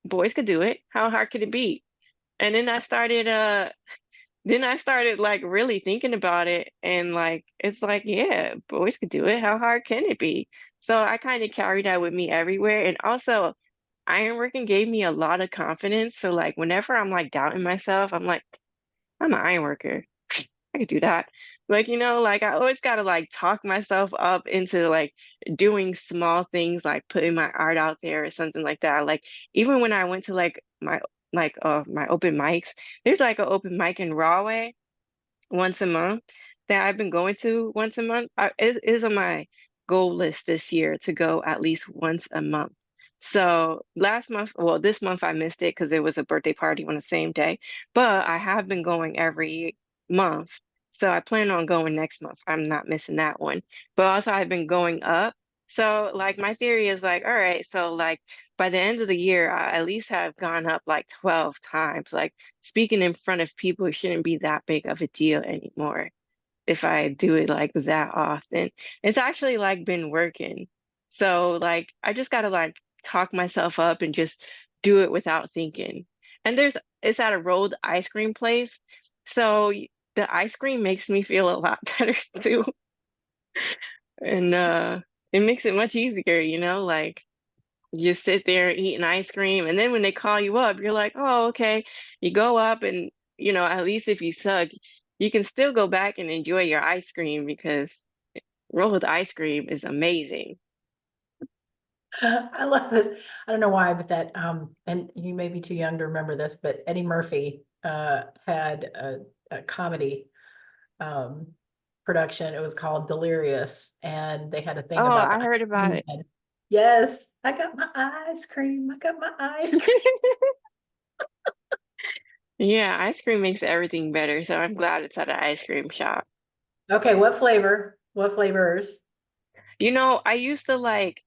boys could do it. How hard could it be? And then I started like really thinking about it and like it's like, yeah, boys could do it. How hard can it be? So I kind of carry that with me everywhere. And also ironworking gave me a lot of confidence. So like whenever I'm like doubting myself, I'm like, I'm an ironworker. I could do that. Like, like I always gotta like talk myself up into like doing small things, like putting my art out there or something like that. Like even when I went to my open mics, there's like an open mic in Rahway once a month that I've been going to once a month. It is on my goal list this year to go at least once a month. So this month I missed it because there was a birthday party on the same day, but I have been going every month. So I plan on going next month. I'm not missing that one. But also I've been going up. So like my theory is like, all right, so like by the end of the year, I at least have gone up like 12 times. Like speaking in front of people shouldn't be that big of a deal anymore if I do it like that often. It's actually like been working. So like I just gotta like talk myself up and just do it without thinking. And it's at a rolled ice cream place. So the ice cream makes me feel a lot better too. And it makes it much easier, like you sit there eating ice cream, and then when they call you up, you're like, oh, okay. You go up, and at least if you suck, you can still go back and enjoy your ice cream because rolled ice cream is amazing. I love this. I don't know why, but that and you may be too young to remember this, but Eddie Murphy had a comedy um production. It was called Delirious, and they had a thing Oh, about the I ice heard about cream it. man. Yes, I got my ice cream. I got my ice cream. Yeah, ice cream makes everything better, so I'm glad it's at an ice cream shop. Okay, what flavor? What flavors? I used to like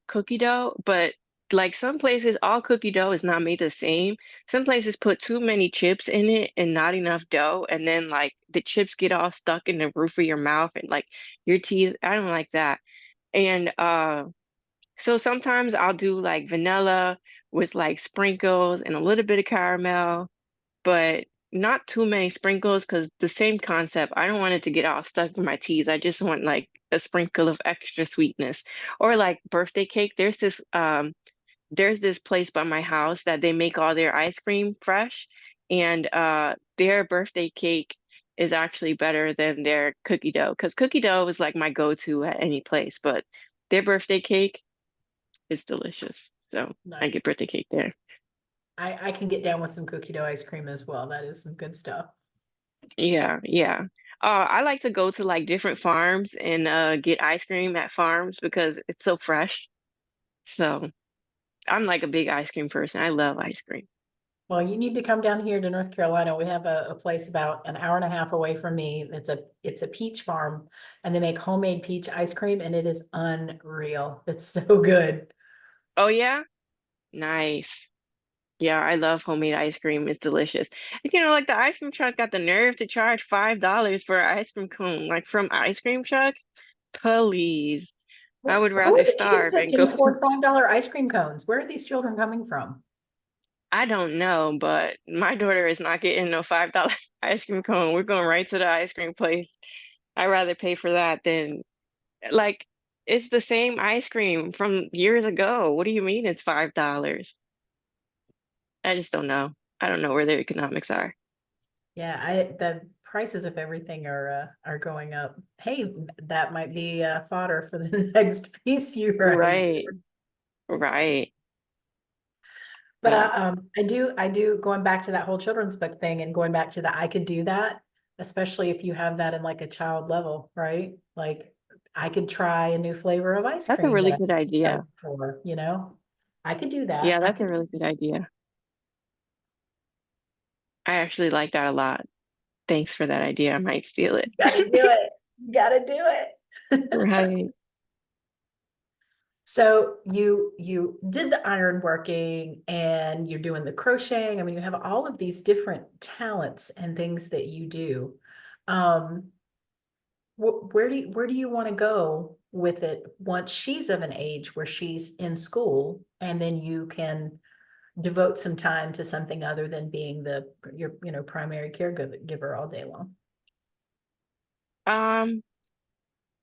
cookie dough, but like some places, all cookie dough is not made the same. Some places put too many chips in it and not enough dough, and then like the chips get all stuck in the roof of your mouth and like your teeth. I don't like that. And so sometimes I'll do like vanilla with like sprinkles and a little bit of caramel, but not too many sprinkles because the same concept. I don't want it to get all stuck in my teeth. I just want like a sprinkle of extra sweetness. Or like birthday cake. There's this place by my house that they make all their ice cream fresh, and their birthday cake is actually better than their cookie dough because cookie dough is like my go-to at any place, but their birthday cake is delicious. So I Nice. get birthday cake there. I can get down with some cookie dough ice cream as well. That is some good stuff. Yeah, yeah. I like to go to like different farms and get ice cream at farms because it's so fresh. So I'm like a big ice cream person. I love ice cream. Well, you need to come down here to North Carolina. We have a place about an hour and a half away from me. It's a peach farm, and they make homemade peach ice cream, and it is unreal. It's so good. Oh yeah? Nice. Yeah, I love homemade ice cream. It's delicious. And, like the ice cream truck got the nerve to charge $5 for an ice cream cone, like from ice cream truck. Please. I would Who are rather the kids starve that and can go. afford $5 ice cream cones? Where are these children coming from? I don't know, but my daughter is not getting no $5 ice cream cone. We're going right to the ice cream place. I'd rather pay for that than like it's the same ice cream from years ago. What do you mean it's $5? I just don't know. I don't know where their economics are. Yeah, the prices of everything are going up. Hey, that might be fodder for the next piece you write. Right, right. But Yeah, I do going back to that whole children's book thing and going back to the I could do that, especially if you have that in like a child level, right? Like I could try a new flavor of ice that's a cream that really I good haven't idea. tried before. I could do that. Yeah, I that's a could really good idea. I actually like that a lot. Thanks for that idea. I might steal it. gotta do it. You gotta do it. Right. So you did the ironworking and you're doing the crocheting. I mean, you have all of these different talents and things that you do. Um, where do you want to go with it once she's of an age where she's in school and then you can devote some time to something other than being your primary caregiver all day long? Um,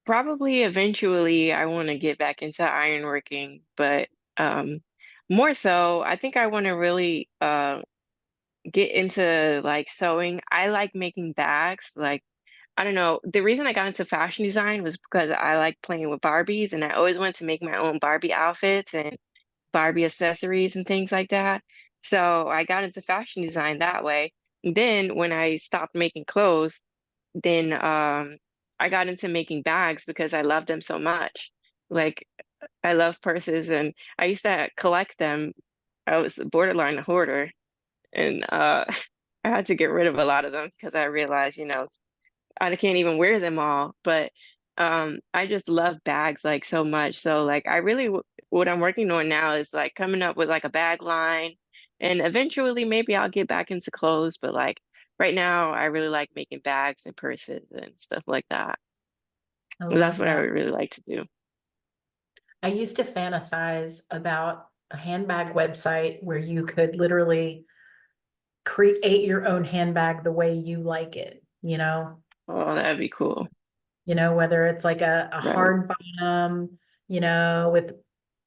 Probably eventually I want to get back into ironworking, but um more so, I think I want to really get into like sewing. I like making bags. Like, I don't know. The reason I got into fashion design was because I like playing with Barbies and I always wanted to make my own Barbie outfits and Barbie accessories and things like that. So I got into fashion design that way. Then when I stopped making clothes, then I got into making bags because I love them so much. Like I love purses and I used to collect them. I was borderline a hoarder and I had to get rid of a lot of them because I realized, I can't even wear them all. But I just love bags like so much. So like I really what I'm working on now is like coming up with like a bag line, and eventually maybe I'll get back into clothes. But like right now, I really like making bags and purses and stuff like that. I That's love what I that. would really like to do. I used to fantasize about a handbag website where you could literally create your own handbag the way you like it. Oh, that'd be cool. whether it's like a Right. hard bottom, with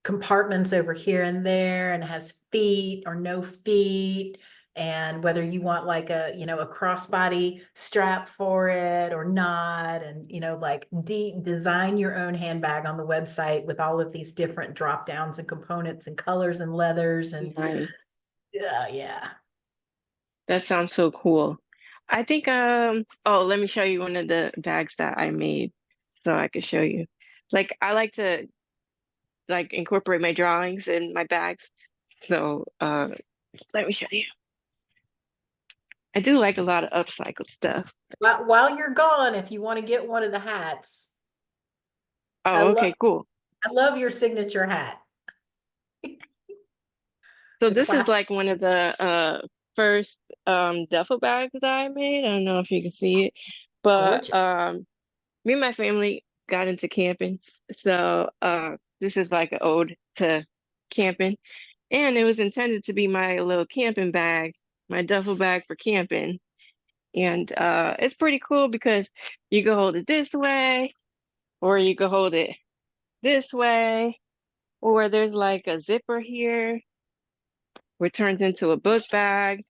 compartments over here and there and has feet or no feet, and whether you want like a crossbody strap for it or not, and like design your own handbag on the website with all of these different drop downs and components and colors and leathers and Nice. yeah, yeah. That sounds so cool. I think oh, let me show you one of the bags that I made so I could show you. Like I like to like incorporate my drawings in my bags. So let me show you. I do like a lot of upcycled stuff. While you're gone, if you want to get one of the hats, I Oh, love okay, cool. I love your signature hat. So The this is class. like one of the first duffel bags that I made. I don't know if you can see it, It's but gorgeous. me and my family got into camping. So this is like an ode to camping. And it was intended to be my little camping bag, my duffel bag for camping. And it's pretty cool because you can hold it this way, or you can hold it this way, or there's like a zipper here, which turns into a book bag.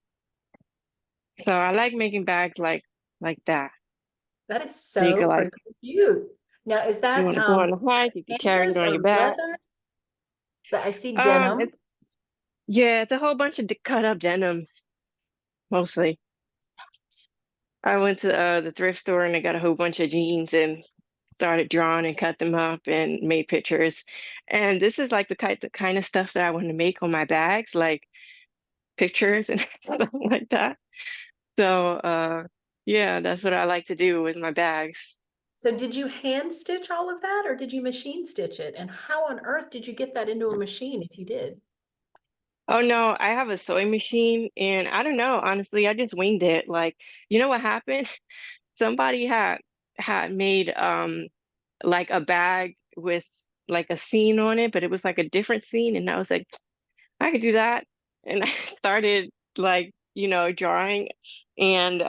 So I like making bags like that. That is So you so can like, freaking cute. Now, is you that want to go on a hike, you can carry it canvas on or your back. leather? So I see denim. It's yeah, it's a whole bunch of cut up denim mostly. I went to the thrift store and I got a whole bunch of jeans and started drawing and cut them up and made pictures. And this is like the kind of stuff that I want to make on my bags, like pictures and stuff like that. So yeah, that's what I like to do with my bags. So did you hand stitch all of that or did you machine stitch it? And how on earth did you get that into a machine if you did? Oh no, I have a sewing machine and I don't know, honestly, I just winged it. Like, you know what happened? Somebody had made like a bag with like a scene on it, but it was like a different scene and I was like, I could do that. And I started like, drawing and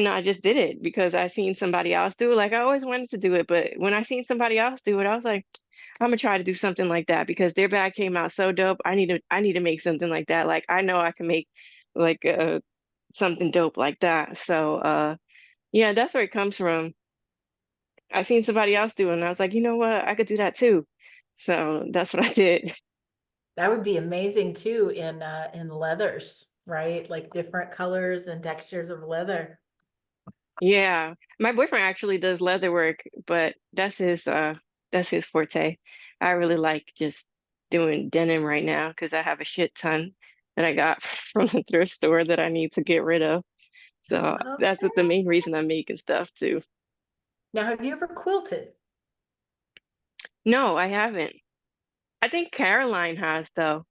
I just did it because I seen somebody else do it. Like I always wanted to do it, but when I seen somebody else do it, I was like, I'm gonna try to do something like that because their bag came out so dope. I need to make something like that. Like I know I can make like something dope like that. So yeah, that's where it comes from. I seen somebody else do it and I was like, you know what? I could do that too. So that's what I did. That would be amazing too in leathers, right? Like different colors and textures of leather. Yeah. My boyfriend actually does leather work, but that's his forte. I really like just doing denim right now because I have a shit ton that I got from the thrift store that I need to get rid of. So that's Okay. the main reason I'm making stuff too. Now, have you ever quilted? No, I haven't. I think Caroline has though.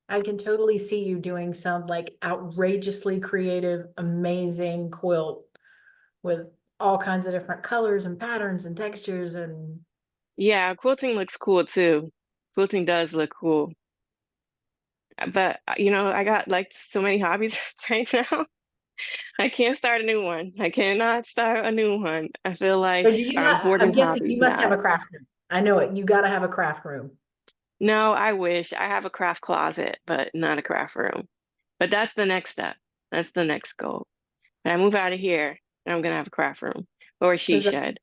I can totally see you doing some like outrageously creative, amazing quilt with all kinds of different colors and patterns and textures and Yeah, quilting looks cool too. Quilting does look cool. But I got like so many hobbies right now. I can't start a new one. I cannot start a new one. I feel so like do you I'm have, I'm hoarding guessing you hobbies must have a now. craft room. I know it. You got to have a craft room. No, I wish I have a craft closet, but not a craft room. But that's the next step. That's the next goal. When I move out of here, I'm gonna have a craft room or a she Because shed,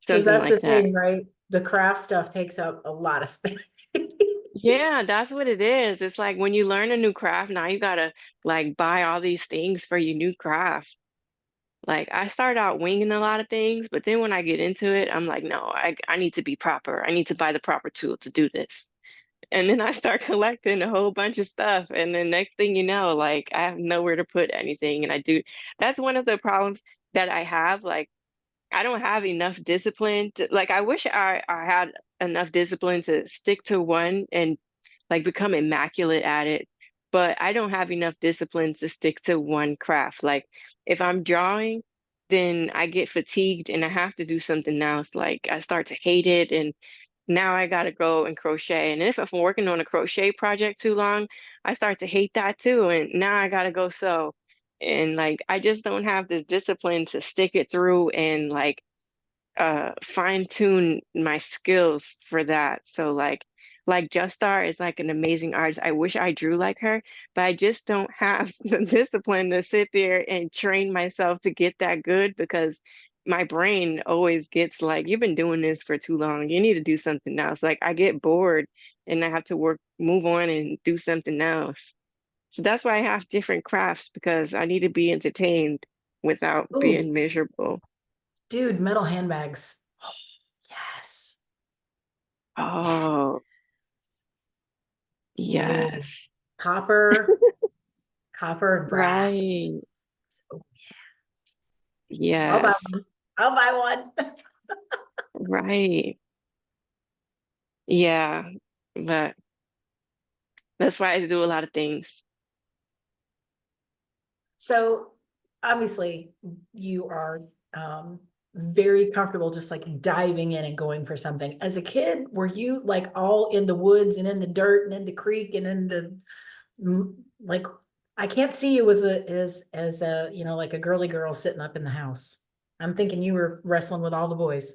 because something that's the like that. thing, right? The craft stuff takes up a lot of space. Yeah, that's what it is. It's like when you learn a new craft, now you gotta like buy all these things for your new craft. Like I start out winging a lot of things, but then when I get into it, I'm like, no, I need to be proper. I need to buy the proper tool to do this. And then I start collecting a whole bunch of stuff. And then next thing you know, like I have nowhere to put anything. And that's one of the problems that I have. Like I don't have enough discipline to, like I wish I had enough discipline to stick to one and like become immaculate at it. But I don't have enough discipline to stick to one craft. Like if I'm drawing, then I get fatigued and I have to do something else. Like I start to hate it and now I gotta go and crochet. And if I'm working on a crochet project too long, I start to hate that too. And now I gotta go sew. and like I just don't have the discipline to stick it through and like fine tune my skills for that. So like Just Star is like an amazing artist. I wish I drew like her, but I just don't have the discipline to sit there and train myself to get that good because my brain always gets like, you've been doing this for too long. You need to do something else. Like I get bored and I have to move on and do something else. So that's why I have different crafts because I need to be entertained without Ooh, being miserable. dude, metal handbags. Oh, yes. Yes. Oh, Ooh, yes. copper, copper and brass. Right. Oh, I'll buy Yes. one. I'll buy one. Right. Yeah. But that's why I do a lot of things. So obviously you are very comfortable just like diving in and going for something. As a kid, were you like all in the woods and in the dirt and in the creek and in the like I can't see you as a you know like a girly girl sitting up in the house. I'm thinking you were wrestling with all the boys.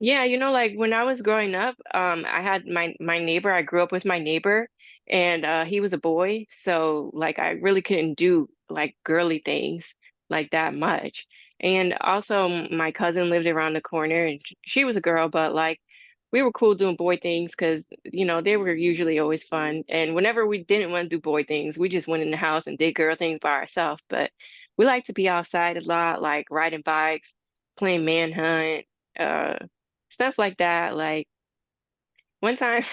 Yeah, like when I was growing up, I had my neighbor, I grew up with my neighbor and he was a boy, so like I really couldn't do like girly things like that much. And also my cousin lived around the corner and she was a girl, but like we were cool doing boy things because they were usually always fun. And whenever we didn't want to do boy things, we just went in the house and did girl things by ourselves. But we like to be outside a lot, like riding bikes, playing manhunt, uh stuff like that. Like one time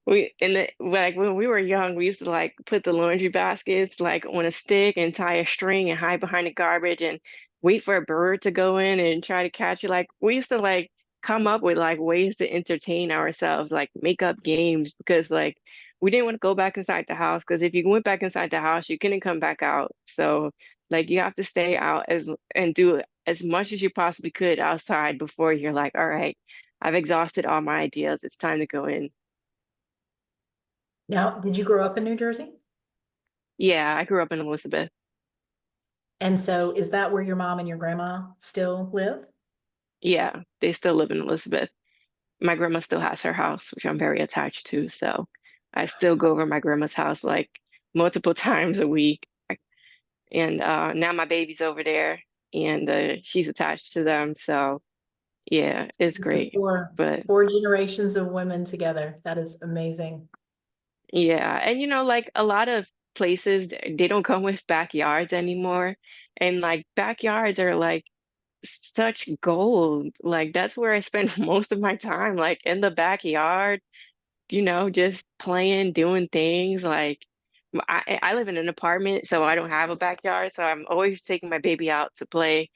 we in the like when we were young, we used to like put the laundry baskets like on a stick and tie a string and hide behind the garbage and wait for a bird to go in and try to catch it. Like we used to like come up with like ways to entertain ourselves, like make up games because like we didn't want to go back inside the house because if you went back inside the house, you couldn't come back out. So like you have to stay out as and do as much as you possibly could outside before you're like, all right, I've exhausted all my ideas. It's time to go in. Now, did you grow up in New Jersey? Yeah, I grew up in Elizabeth. And so is that where your mom and your grandma still live? Yeah, they still live in Elizabeth. My grandma still has her house, which I'm very attached to. So I still go over my grandma's house like multiple times a week. And now my baby's over there and she's attached to them. So yeah, it's The great. But four generations of women together. That is amazing. yeah, and like a lot of places, they don't come with backyards anymore. And like backyards are like such gold. Like that's where I spend most of my time, like in the backyard, just playing, doing things. Like I live in an apartment, so I don't have a backyard. So I'm always taking my baby out to play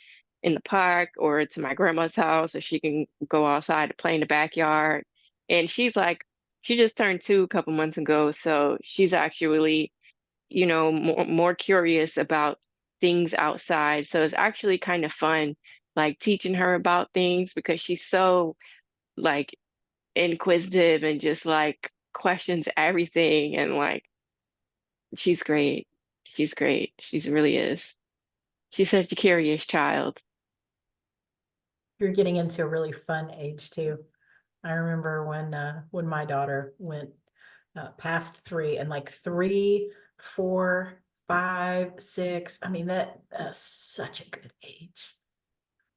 in the park or to my grandma's house so she can go outside to play in the backyard. And she just turned 2 a couple months ago, so she's actually more curious about things outside. So it's actually kind of fun, like teaching her about things because she's so like inquisitive and just like questions everything. And like, she's great. She's great. She really is. She's such a curious child. You're getting into a really fun age too. I remember when my daughter went past three and like three, four, five, six. I mean that such a good age.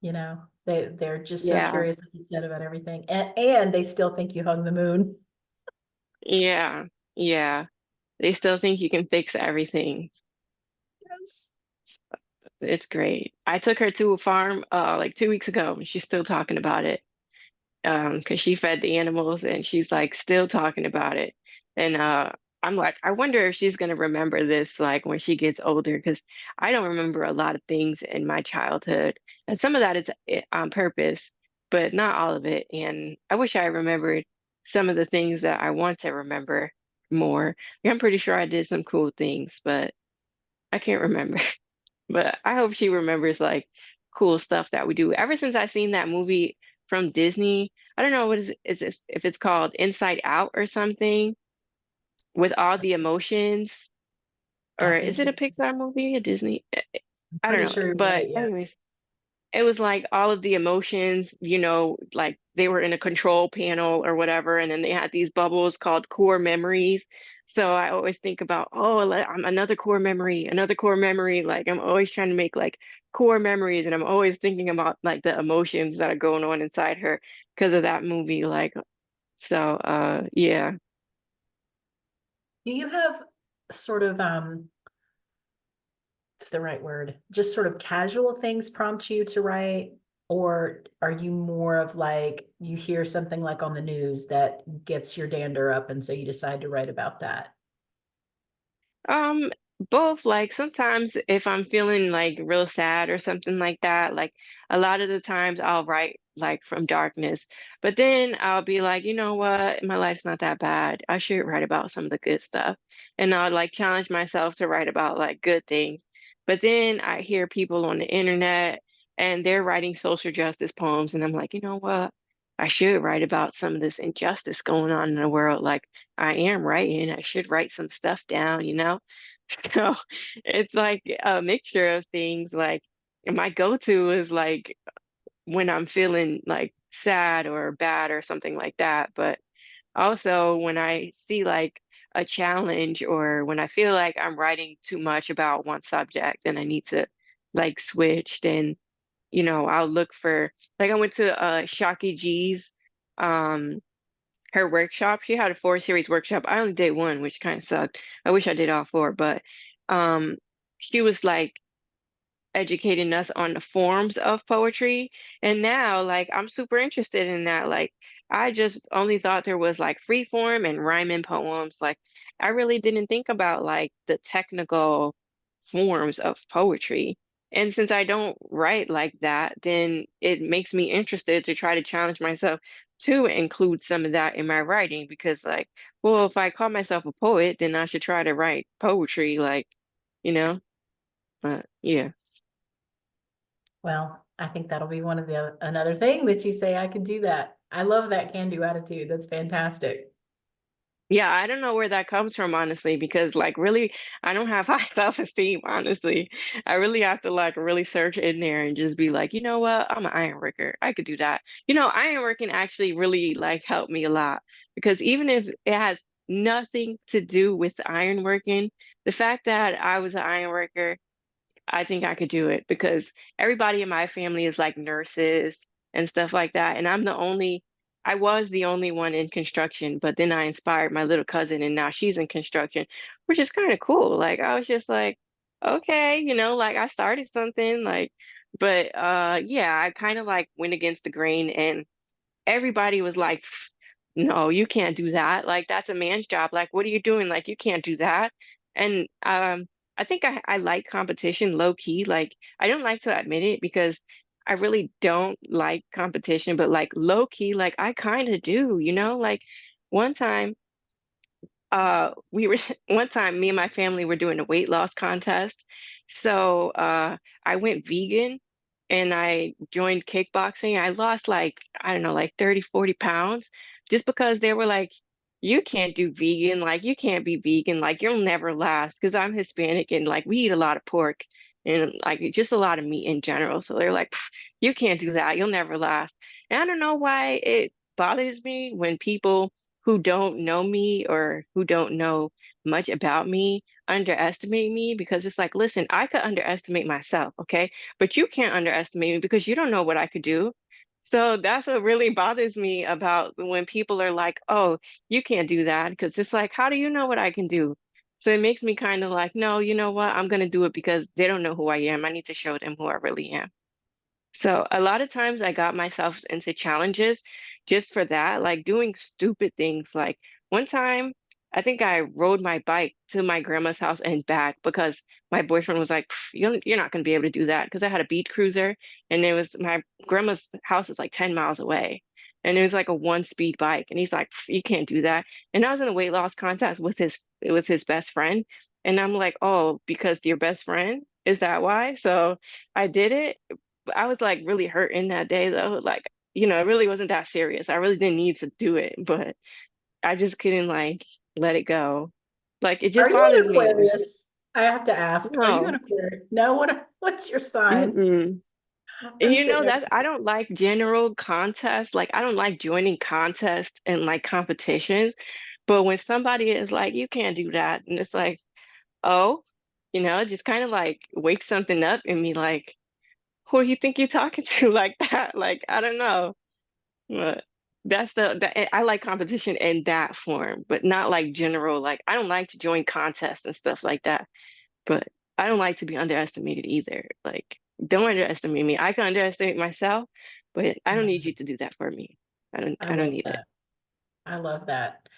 You know, they're just so Yeah. curious, like you said, about everything, and they still think you hung the moon. Yeah. Yeah. They still think you can fix everything. Yes. It's great. I took her to a farm like 2 weeks ago and she's still talking about it. Because she fed the animals and she's like still talking about it. And I'm like, I wonder if she's gonna remember this like when she gets older, because I don't remember a lot of things in my childhood. And some of that is on purpose, but not all of it. And I wish I remembered some of the things that I want to remember more. Like, I'm pretty sure I did some cool things, but I can't remember. But I hope she remembers like cool stuff that we do. Ever since I seen that movie from Disney, I don't know if it's called Inside Out or something with all the emotions. I or is think it a you're Pixar movie, a Disney? I don't pretty know. sure you're But right. Yeah. anyways, it was like all of the emotions, like they were in a control panel or whatever, and then they had these bubbles called core memories. So I always think about, oh, I'm another core memory. Like I'm always trying to make like core memories, and I'm always thinking about like the emotions that are going on inside her because of that movie. Like, so, yeah. Do you have sort of what's the right word? Just sort of casual things prompt you to write? Or are you more of like you hear something like on the news that gets your dander up and so you decide to write about that? Um, Both. Like sometimes if I'm feeling like real sad or something like that, like a lot of the times I'll write like from darkness. But then I'll be like, you know what? My life's not that bad. I should write about some of the good stuff. And I'll like challenge myself to write about like good things. But then I hear people on the internet and they're writing social justice poems, and I'm like, you know what? I should write about some of this injustice going on in the world. Like I am writing. I should write some stuff down. So it's like a mixture of things. Like my go-to is like when I'm feeling like sad or bad or something like that. But also when I see like a challenge or when I feel like I'm writing too much about one subject and I need to like switch, then I'll look for like I went to Shaki G's um her workshop. She had a 4 series workshop. I only did one, which kind of sucked. I wish I did all four, but um she was like educating us on the forms of poetry. And now like I'm super interested in that. Like I just only thought there was like free form and rhyming poems. Like I really didn't think about like the technical forms of poetry. And since I don't write like that, then it makes me interested to try to challenge myself to include some of that in my writing because like, well, if I call myself a poet, then I should try to write poetry like, you know, yeah. Well, I think that'll be one of the another thing that you say I could do that. I love that can-do attitude. That's fantastic. Yeah, I don't know where that comes from, honestly, because like really, I don't have high self-esteem, honestly. I really have to like really search in there and just be like, you know what? I'm an iron worker. I could do that. Iron working actually really like helped me a lot because even if it has nothing to do with iron working, the fact that I was an iron worker, I think I could do it because everybody in my family is like nurses and stuff like that. And I was the only one in construction, but then I inspired my little cousin and now she's in construction, which is kind of cool. Like I was just like, okay, like I started something but yeah, I kind of like went against the grain and everybody was like, no, you can't do that. Like, that's a man's job. Like, what are you doing? Like, you can't do that. And I think I like competition low key. Like, I don't like to admit it because I really don't like competition, but like low key, like I kind of do. Like one time, we were one time me and my family were doing a weight loss contest. So I went vegan and I joined kickboxing. I lost like, I don't know, like 30, 40 pounds just because they were like, you can't do vegan, like you can't be vegan, like you'll never last because I'm Hispanic and like we eat a lot of pork and like just a lot of meat in general. So they're like, you can't do that, you'll never last. And I don't know why it bothers me when people who don't know me or who don't know much about me underestimate me because it's like, listen, I could underestimate myself, okay? But you can't underestimate me because you don't know what I could do. So that's what really bothers me about when people are like, oh, you can't do that. Because it's like, how do you know what I can do? So it makes me kind of like, no, you know what? I'm going to do it because they don't know who I am. I need to show them who I really am. So a lot of times I got myself into challenges just for that, like doing stupid things. Like one time, I think I rode my bike to my grandma's house and back because my boyfriend was like, "Pff, you're not going to be able to do that." Because I had a beat cruiser and it was my grandma's house is like 10 miles away. And it was like a one-speed bike. And he's like, "Pff, you can't do that." And I was in a weight loss contest with his best friend. And I'm like, oh, because your best friend? Is that why? So I did it, but I was like really hurting that day though. Like, it really wasn't that serious. I really didn't need to do it, but I just couldn't like let it go. Like it Are just you an bothers me. Aquarius? I have to ask, are you an No. Aquarius? No, what's your sign? Mm-mm. And I'm you sitting know there. that I don't like general contests. Like I don't like joining contests and like competitions. But when somebody is like, you can't do that, and it's like, oh, it just kind of like wakes something up in me, like, who do you think you're talking to like that? Like, I don't know. But that's I like competition in that form, but not like general. Like I don't like to join contests and stuff like that. But I don't like to be underestimated either. Like, don't underestimate me. I can underestimate myself, but I don't need you to do that for me. I I don't love need it. that. I love that.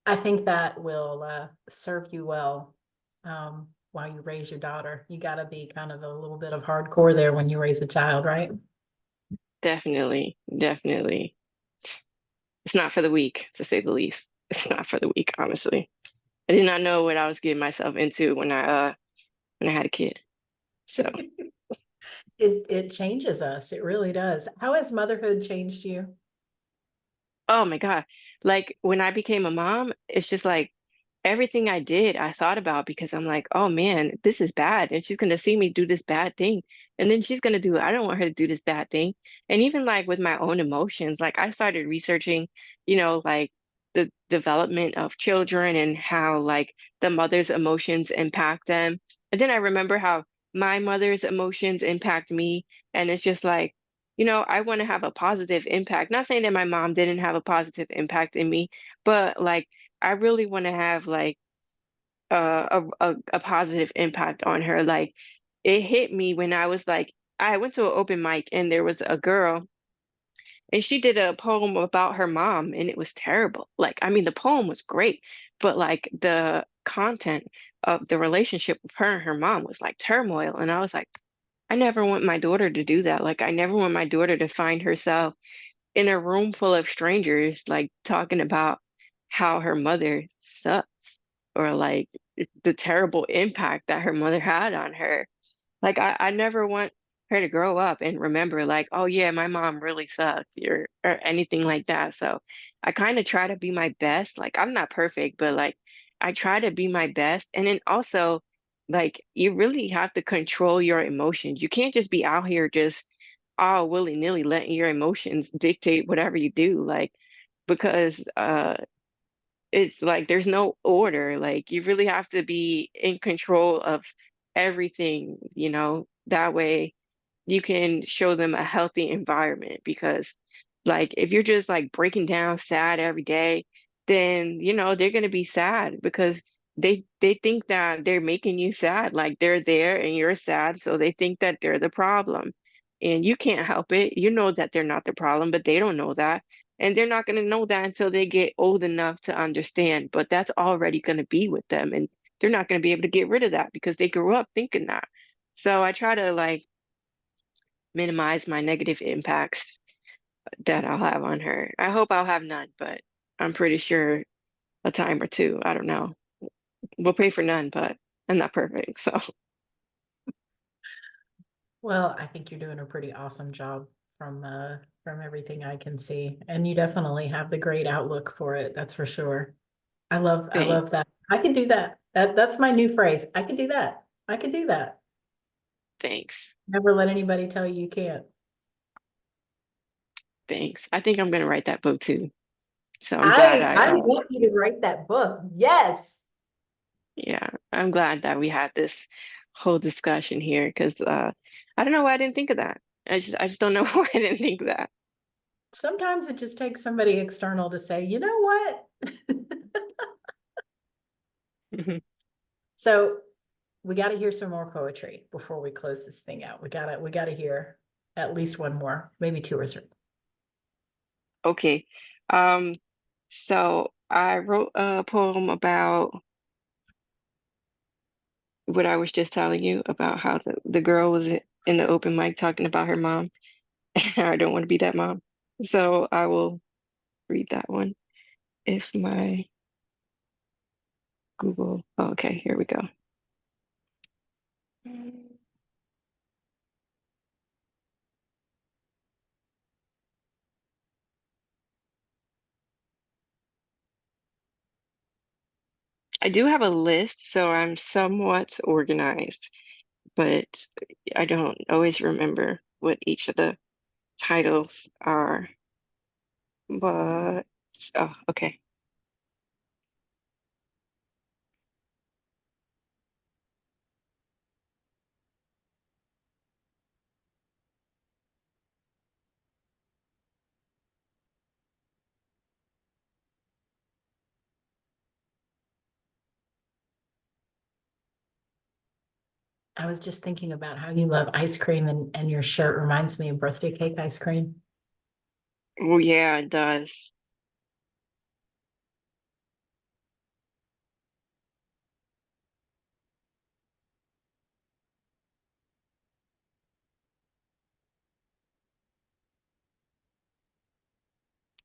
I think that will serve you well while you raise your daughter. You got to be kind of a little bit of hardcore there when you raise a child, right? Definitely, definitely. It's not for the weak, to say the least. It's not for the weak, honestly. I did not know what I was getting myself into when I had a kid. So, It changes us. It really does. How has motherhood changed you? oh my God. Like when I became a mom, it's just like everything I did, I thought about because I'm like, oh man, this is bad. And she's going to see me do this bad thing. And then she's going to do, I don't want her to do this bad thing. And even like with my own emotions, like I started researching, like the development of children and how like the mother's emotions impact them. And then I remember how my mother's emotions impact me. And it's just like, I want to have a positive impact. Not saying that my mom didn't have a positive impact in me, but like I really want to have like a positive impact on her. Like it hit me when I was like, I went to an open mic and there was a girl and she did a poem about her mom and it was terrible. Like, I mean, the poem was great, but like the content of the relationship with her and her mom was like turmoil. And I was like, I never want my daughter to do that. Like, I never want my daughter to find herself in a room full of strangers, like talking about how her mother sucks or like the terrible impact that her mother had on her. Like I never want her to grow up and remember like, oh yeah, my mom really sucked or anything like that. So I kind of try to be my best. Like I'm not perfect, but like I try to be my best. And then also like you really have to control your emotions. You can't just be out here just all willy-nilly letting your emotions dictate whatever you do. Like because it's like there's no order. Like you really have to be in control of everything, that way you can show them a healthy environment because like if you're just like breaking down sad every day, then they're going to be sad because they think that they're making you sad, like they're there and you're sad, so they think that they're the problem. And you can't help it. You know that they're not the problem, but they don't know that. And they're not going to know that until they get old enough to understand, but that's already going to be with them and they're not going to be able to get rid of that because they grew up thinking that. So I try to like minimize my negative impacts that I'll have on her. I hope I'll have none, but I'm pretty sure a time or two. I don't know. We'll pray for none, but I'm not perfect. So Well, I think you're doing a pretty awesome job from everything I can see. And you definitely have the great outlook for it, that's for sure. I thanks. love that. I can do that. That's my new phrase. I can do that. I can do that. Thanks. Never let anybody tell you you can't. Thanks. I think I'm gonna write that book too. So I'm glad I want you to write that book. Yes. yeah, I'm glad that we had this whole discussion here because I don't know why I didn't think of that. I just don't know why I didn't think of that. Sometimes it just takes somebody external to say, you know what? So we got to hear some more poetry before we close this thing out. We gotta hear at least one more, maybe two or three. Okay. Um, so I wrote a poem about what I was just telling you about how the girl was in the open mic talking about her mom. And I don't want to be that mom. So I will read that one if my Google. Oh, okay, here we go. I do have a list, so I'm somewhat organized, but I don't always remember what each of the titles are. But oh, okay. I was just thinking about how you love ice cream and your shirt reminds me of birthday cake ice cream. Oh yeah, it does.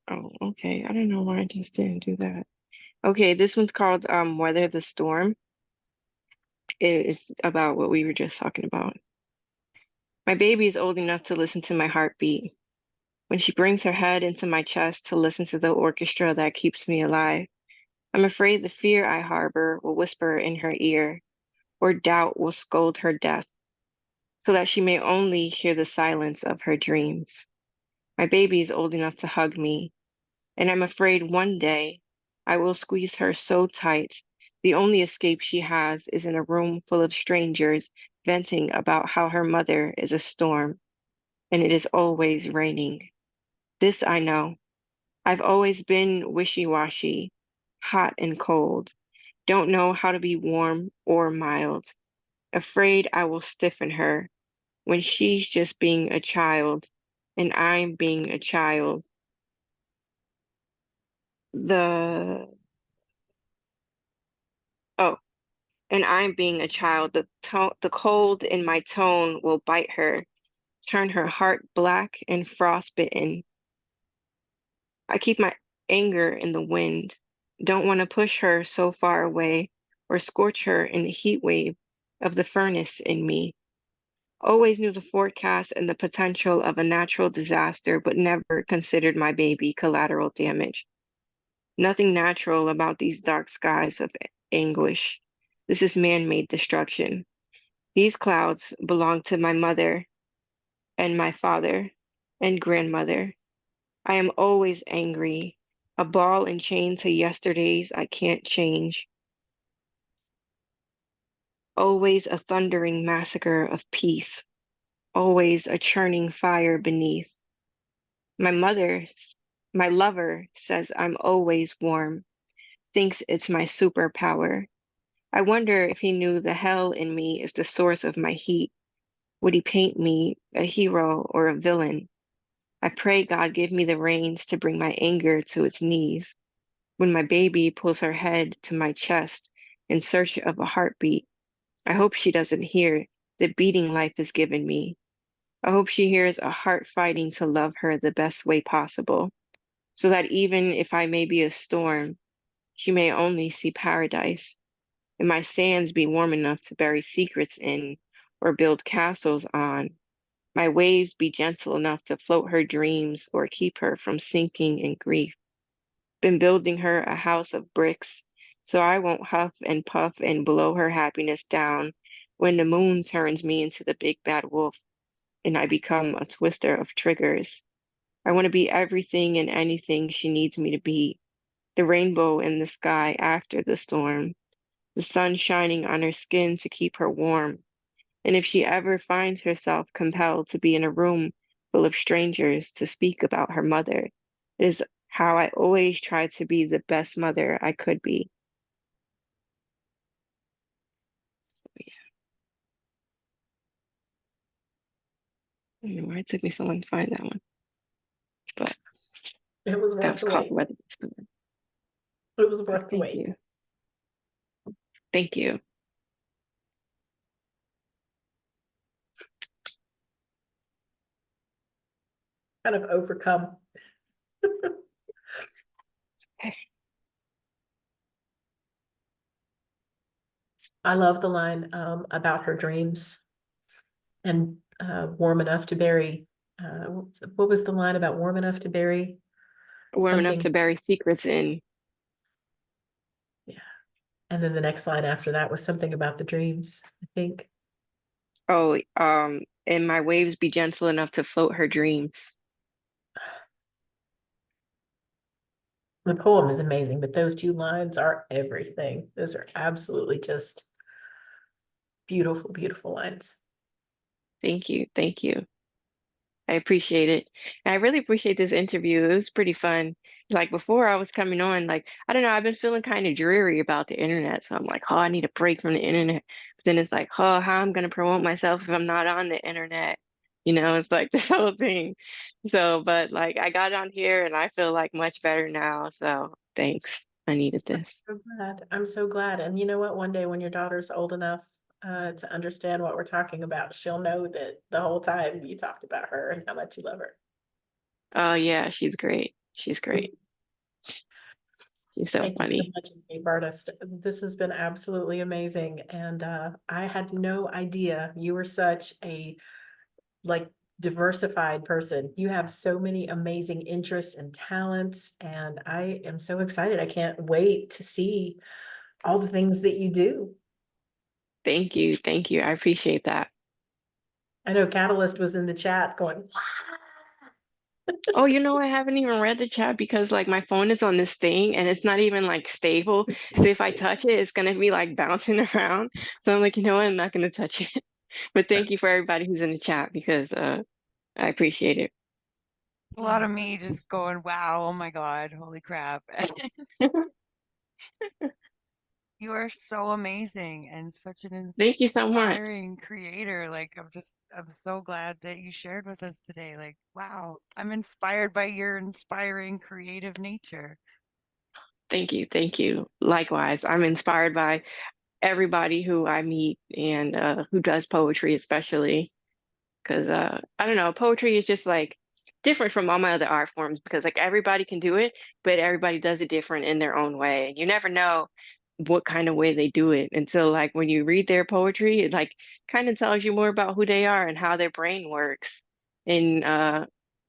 Oh, okay. I don't know why I just didn't do that. Okay, this one's called Weather the Storm. It is about what we were just talking about. My baby is old enough to listen to my heartbeat. When she brings her head into my chest to listen to the orchestra that keeps me alive, I'm afraid the fear I harbor will whisper in her ear, or doubt will scold her death, so that she may only hear the silence of her dreams. My baby is old enough to hug me, and I'm afraid one day I will squeeze her so tight, the only escape she has is in a room full of strangers venting about how her mother is a storm, and it is always raining. This I know. I've always been wishy-washy, hot and cold, don't know how to be warm or mild, afraid I will stiffen her when she's just being a child and I'm being a child. The oh, and I'm being a child. The cold in my tone will bite her, turn her heart black and frostbitten. I keep my anger in the wind, don't want to push her so far away or scorch her in the heat wave of the furnace in me. Always knew the forecast and the potential of a natural disaster, but never considered my baby collateral damage. Nothing natural about these dark skies of anguish. This is man-made destruction. These clouds belong to my mother and my father and grandmother. I am always angry, a ball and chain to yesterdays I can't change. Always a thundering massacre of peace, always a churning fire beneath. My mother, my lover says I'm always warm, thinks it's my superpower. I wonder if he knew the hell in me is the source of my heat. Would he paint me a hero or a villain? I pray God give me the reins to bring my anger to its knees. When my baby pulls her head to my chest in search of a heartbeat, I hope she doesn't hear the beating life has given me. I hope she hears a heart fighting to love her the best way possible, so that even if I may be a storm, she may only see paradise, and my sands be warm enough to bury secrets in or build castles on. My waves be gentle enough to float her dreams or keep her from sinking in grief. Been building her a house of bricks, so I won't huff and puff and blow her happiness down when the moon turns me into the big bad wolf and I become a twister of triggers. I want to be everything and anything she needs me to be. The rainbow in the sky after the storm, the sun shining on her skin to keep her warm. And if she ever finds herself compelled to be in a room full of strangers to speak about her mother, it is how I always try to be the best mother I could be. I don't know why it took me so long to find that one, but It was that worth was the called wait. Weather. It was worth the Thank wait. you. Thank you. Kind of overcome. Okay. I love the line about her dreams and warm enough to bury. What was the line about warm enough to bury Warm enough something? to bury secrets in. Yeah, And then the next line after that was something about the dreams, I think. Oh, and my waves be gentle enough to float her dreams. The poem is amazing, but those two lines are everything. Those are absolutely just beautiful, beautiful lines. Thank you. Thank you. I appreciate it. And I really appreciate this interview. It was pretty fun. Like before I was coming on, like, I don't know, I've been feeling kind of dreary about the internet. So I'm like, oh, I need a break from the internet. But then it's like, oh, how I'm gonna promote myself if I'm not on the internet? It's like this whole thing. So, but like I got on here and I feel like much better now. So thanks. I needed this. So glad. I'm so glad. And you know what? One day when your daughter's old enough to understand what we're talking about, she'll know that the whole time you talked about her and how much you love her. Oh yeah, she's great. She's great. She's so Thank you so funny. much, escape artist. This has been absolutely amazing. And I had no idea you were such a like diversified person. You have so many amazing interests and talents, and I am so excited. I can't wait to see all the things that you do. Thank you. Thank you. I appreciate that. I know Catalyst was in the chat going, Oh, I haven't even read the chat because like my phone is on this thing and it's not even like stable. So if I touch it, it's gonna be like bouncing around. So I'm like, I'm not gonna touch it. But thank you for everybody who's in the chat because I appreciate it. A lot yeah. of me just going, wow, oh my God, holy crap. You are so amazing and such an Thank you so much. inspiring creator. Like, I'm so glad that you shared with us today. Like, wow, I'm inspired by your inspiring creative nature. Thank you. Thank you. Likewise, I'm inspired by everybody who I meet and who does poetry, especially. Because I don't know, poetry is just like different from all my other art forms because like everybody can do it, but everybody does it different in their own way. And you never know what kind of way they do it until like when you read their poetry, it like kind of tells you more about who they are and how their brain works. And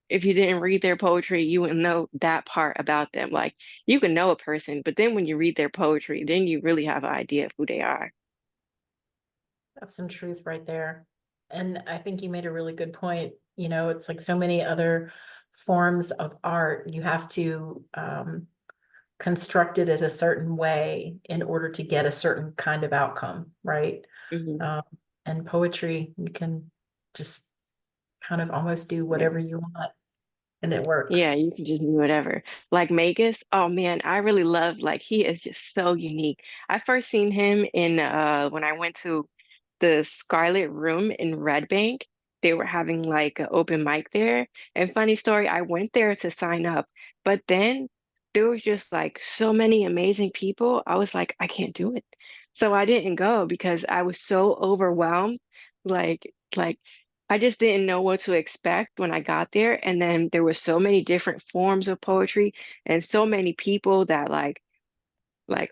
if you didn't read their poetry, you wouldn't know that part about them. Like you can know a person, but then when you read their poetry, then you really have an idea of who they are. That's some truth right there. And I think you made a really good point. You know, it's like so many other forms of art, you have to construct it as a certain way in order to get a certain kind of outcome, right? Hmm. Um, and poetry, you can just kind of almost do Yeah. whatever you want and it Yeah, works. you can just do whatever. Like Magus, oh man, I really love like he is just so unique. I first seen him in when I went to the Scarlet Room in Red Bank. They were having like an open mic there. And funny story, I went there to sign up, but then there was just like so many amazing people. I was like, I can't do it. So I didn't go because I was so overwhelmed. Like I just didn't know what to expect when I got there. And then there were so many different forms of poetry and so many people that like,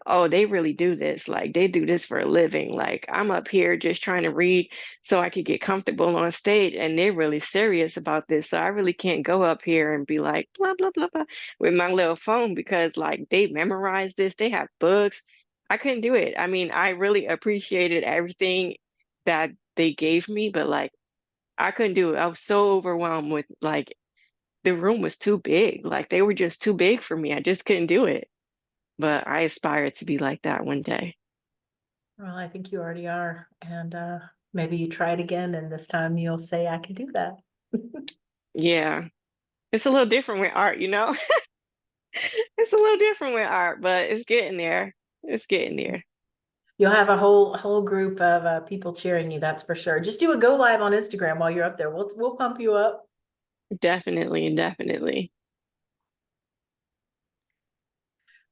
oh, they really do this. Like they do this for a living. Like I'm up here just trying to read so I could get comfortable on stage and they're really serious about this. So I really can't go up here and be like blah blah blah blah with my little phone because like they memorized this, they have books. I couldn't do it. I mean, I really appreciated everything that they gave me, but like I couldn't do it. I was so overwhelmed with like the room was too big. Like they were just too big for me. I just couldn't do it. But I aspire to be like that one day. Well, I think you already are. And maybe you try it again and this time you'll say, I can do that. Yeah. It's a little different with art, you know? It's a little different with art, but it's getting there. It's getting there. You'll have a whole group of people cheering you, that's for sure. Just do a go live on Instagram while you're up there. We'll pump you up. Definitely and definitely.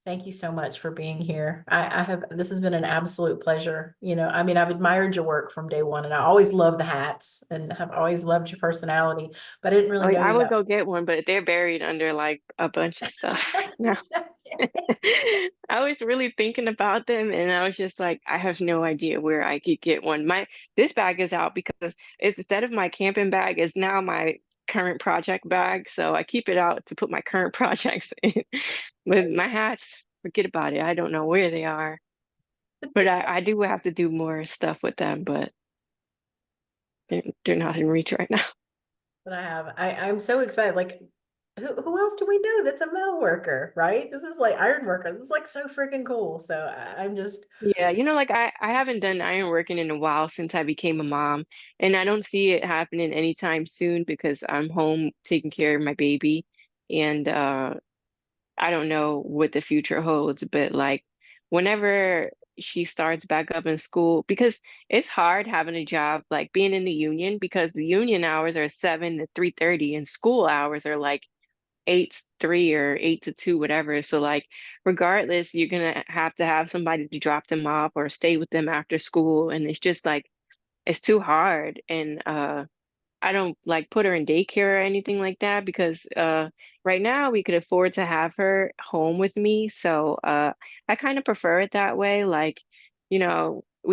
Thank you so much for being here. I have this has been an absolute pleasure. You know, I mean, I've admired your work from day one, and I always loved the hats and have always loved your personality, but I didn't really Like know I you would that go get one, but they're buried under like a bunch of stuff now. well. I was really thinking about them and I was just like, I have no idea where I could get one. My this bag is out because it's instead of my camping bag, it's now my current project bag. So I keep it out to put my current projects in. But my hats, forget about it. I don't know where they are. But I do have to do more stuff with them, but they're not in reach right now. But I'm so excited. Like, who else do we know that's a metal worker, right? This is like iron worker. This is like so freaking cool. So I'm just, Yeah, like I haven't done iron working in a while since I became a mom, and I don't see it happening anytime soon because I'm home taking care of my baby, and I don't know what the future holds, but like whenever she starts back up in school, because it's hard having a job, like being in the union, because the union hours are 7 to 3:30 and school hours are like 8 to 3 or 8 to 2, whatever. So like regardless, you're gonna have to have somebody to drop them off or stay with them after school. And it's just like it's too hard. And I don't like put her in daycare or anything like that because right now we could afford to have her home with me. So I kind of prefer it that way. Like, we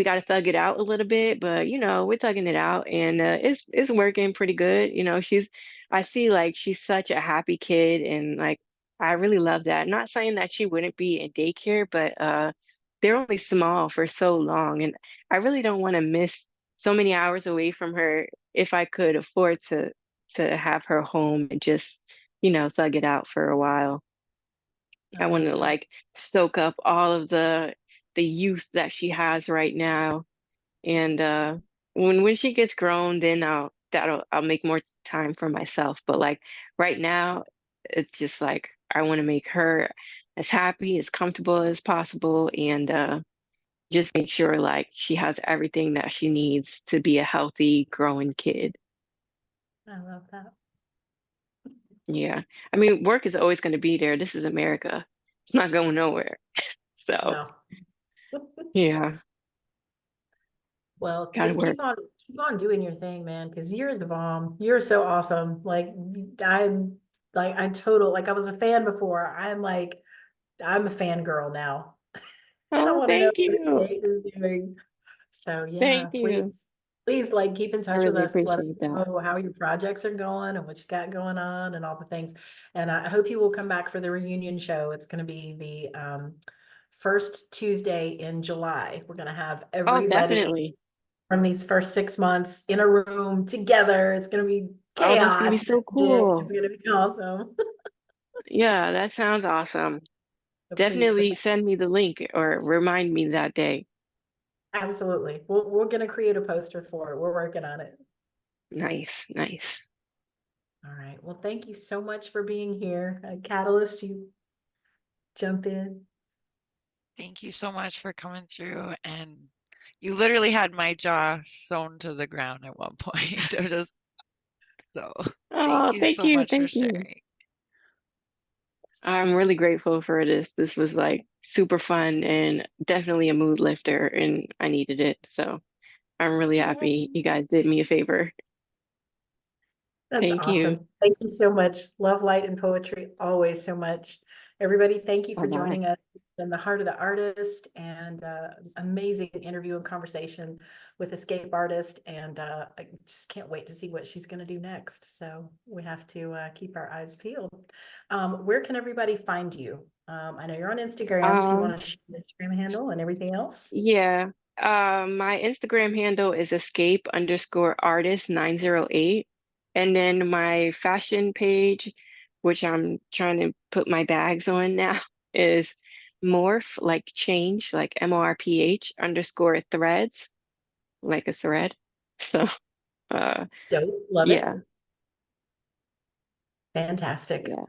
got to thug it out a little bit, but we're thugging it out and it's working pretty good. I see like she's such a happy kid and like I really love that. Not saying that she wouldn't be in daycare, but they're only small for so long and I really don't want to miss so many hours away from her if I could afford to have her home and just, thug it out for a while. I I want love to that. like soak up all of the youth that she has right now. And when she gets grown, then I'll make more time for myself. But like right now, it's just like I want to make her as happy, as comfortable as possible, and just make sure like she has everything that she needs to be a healthy, growing kid. I love that. Yeah. I mean, work is always going to be there. This is America. It's not going nowhere. So, No. yeah, Well, gotta just work. keep on doing your thing, man, because you're the bomb. You're so awesome. I'm like I was a fan before. I'm a fangirl now. And I Oh, want to know thank what you. Escape is doing. So yeah, Thank you. please like keep in I touch with really us. Let us appreciate that. know how your projects are going and what you got going on and all the things. And I hope you will come back for the reunion show. It's going to be the first Tuesday in July. We're going to have Oh, everybody definitely. from these first 6 months in a room together. It's going to be Oh, that's gonna be chaos, so magic. It's cool. going to be awesome. Yeah, that sounds awesome. So please put Definitely that. send me the link or remind me that day. Absolutely. We're going to create a poster for it. We're working on it. Nice, nice. All right. Well, thank you so much for being here. Catalyst, you jump in. Thank you so much for coming through. And you literally had my jaw sewn to the ground at one point. I was just so thank Oh, you thank so you. much for Thank you. sharing. I'm really grateful for this. This was like super fun and definitely a mood lifter, and I needed it. So I'm really happy you Yay. guys did me a favor. That's Thank you. awesome. Thank you so much. Love, light, and poetry always so much. Everybody, thank you Bye for bye. joining us in the Heart of the Artist and amazing interview and conversation with Escape Artist. And I just can't wait to see what she's going to do next. So we have to keep our eyes peeled. Where can everybody find you? I know you're on Instagram if you Um, want to share the Instagram handle and everything else. yeah. My Instagram handle is escape_artist908. And then my fashion page, which I'm trying to put my bags on now, is morph, like change, like MORPH_threads, like a thread. So, uh, Dope. Love it. yeah, Fantastic. yeah.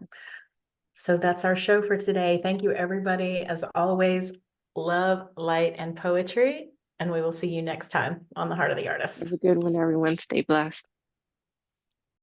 So that's our show for today. Thank you, everybody. As always, love, light, and poetry. And we will see you next time on The Heart of the Have Artist. a good one, everyone. Stay blessed.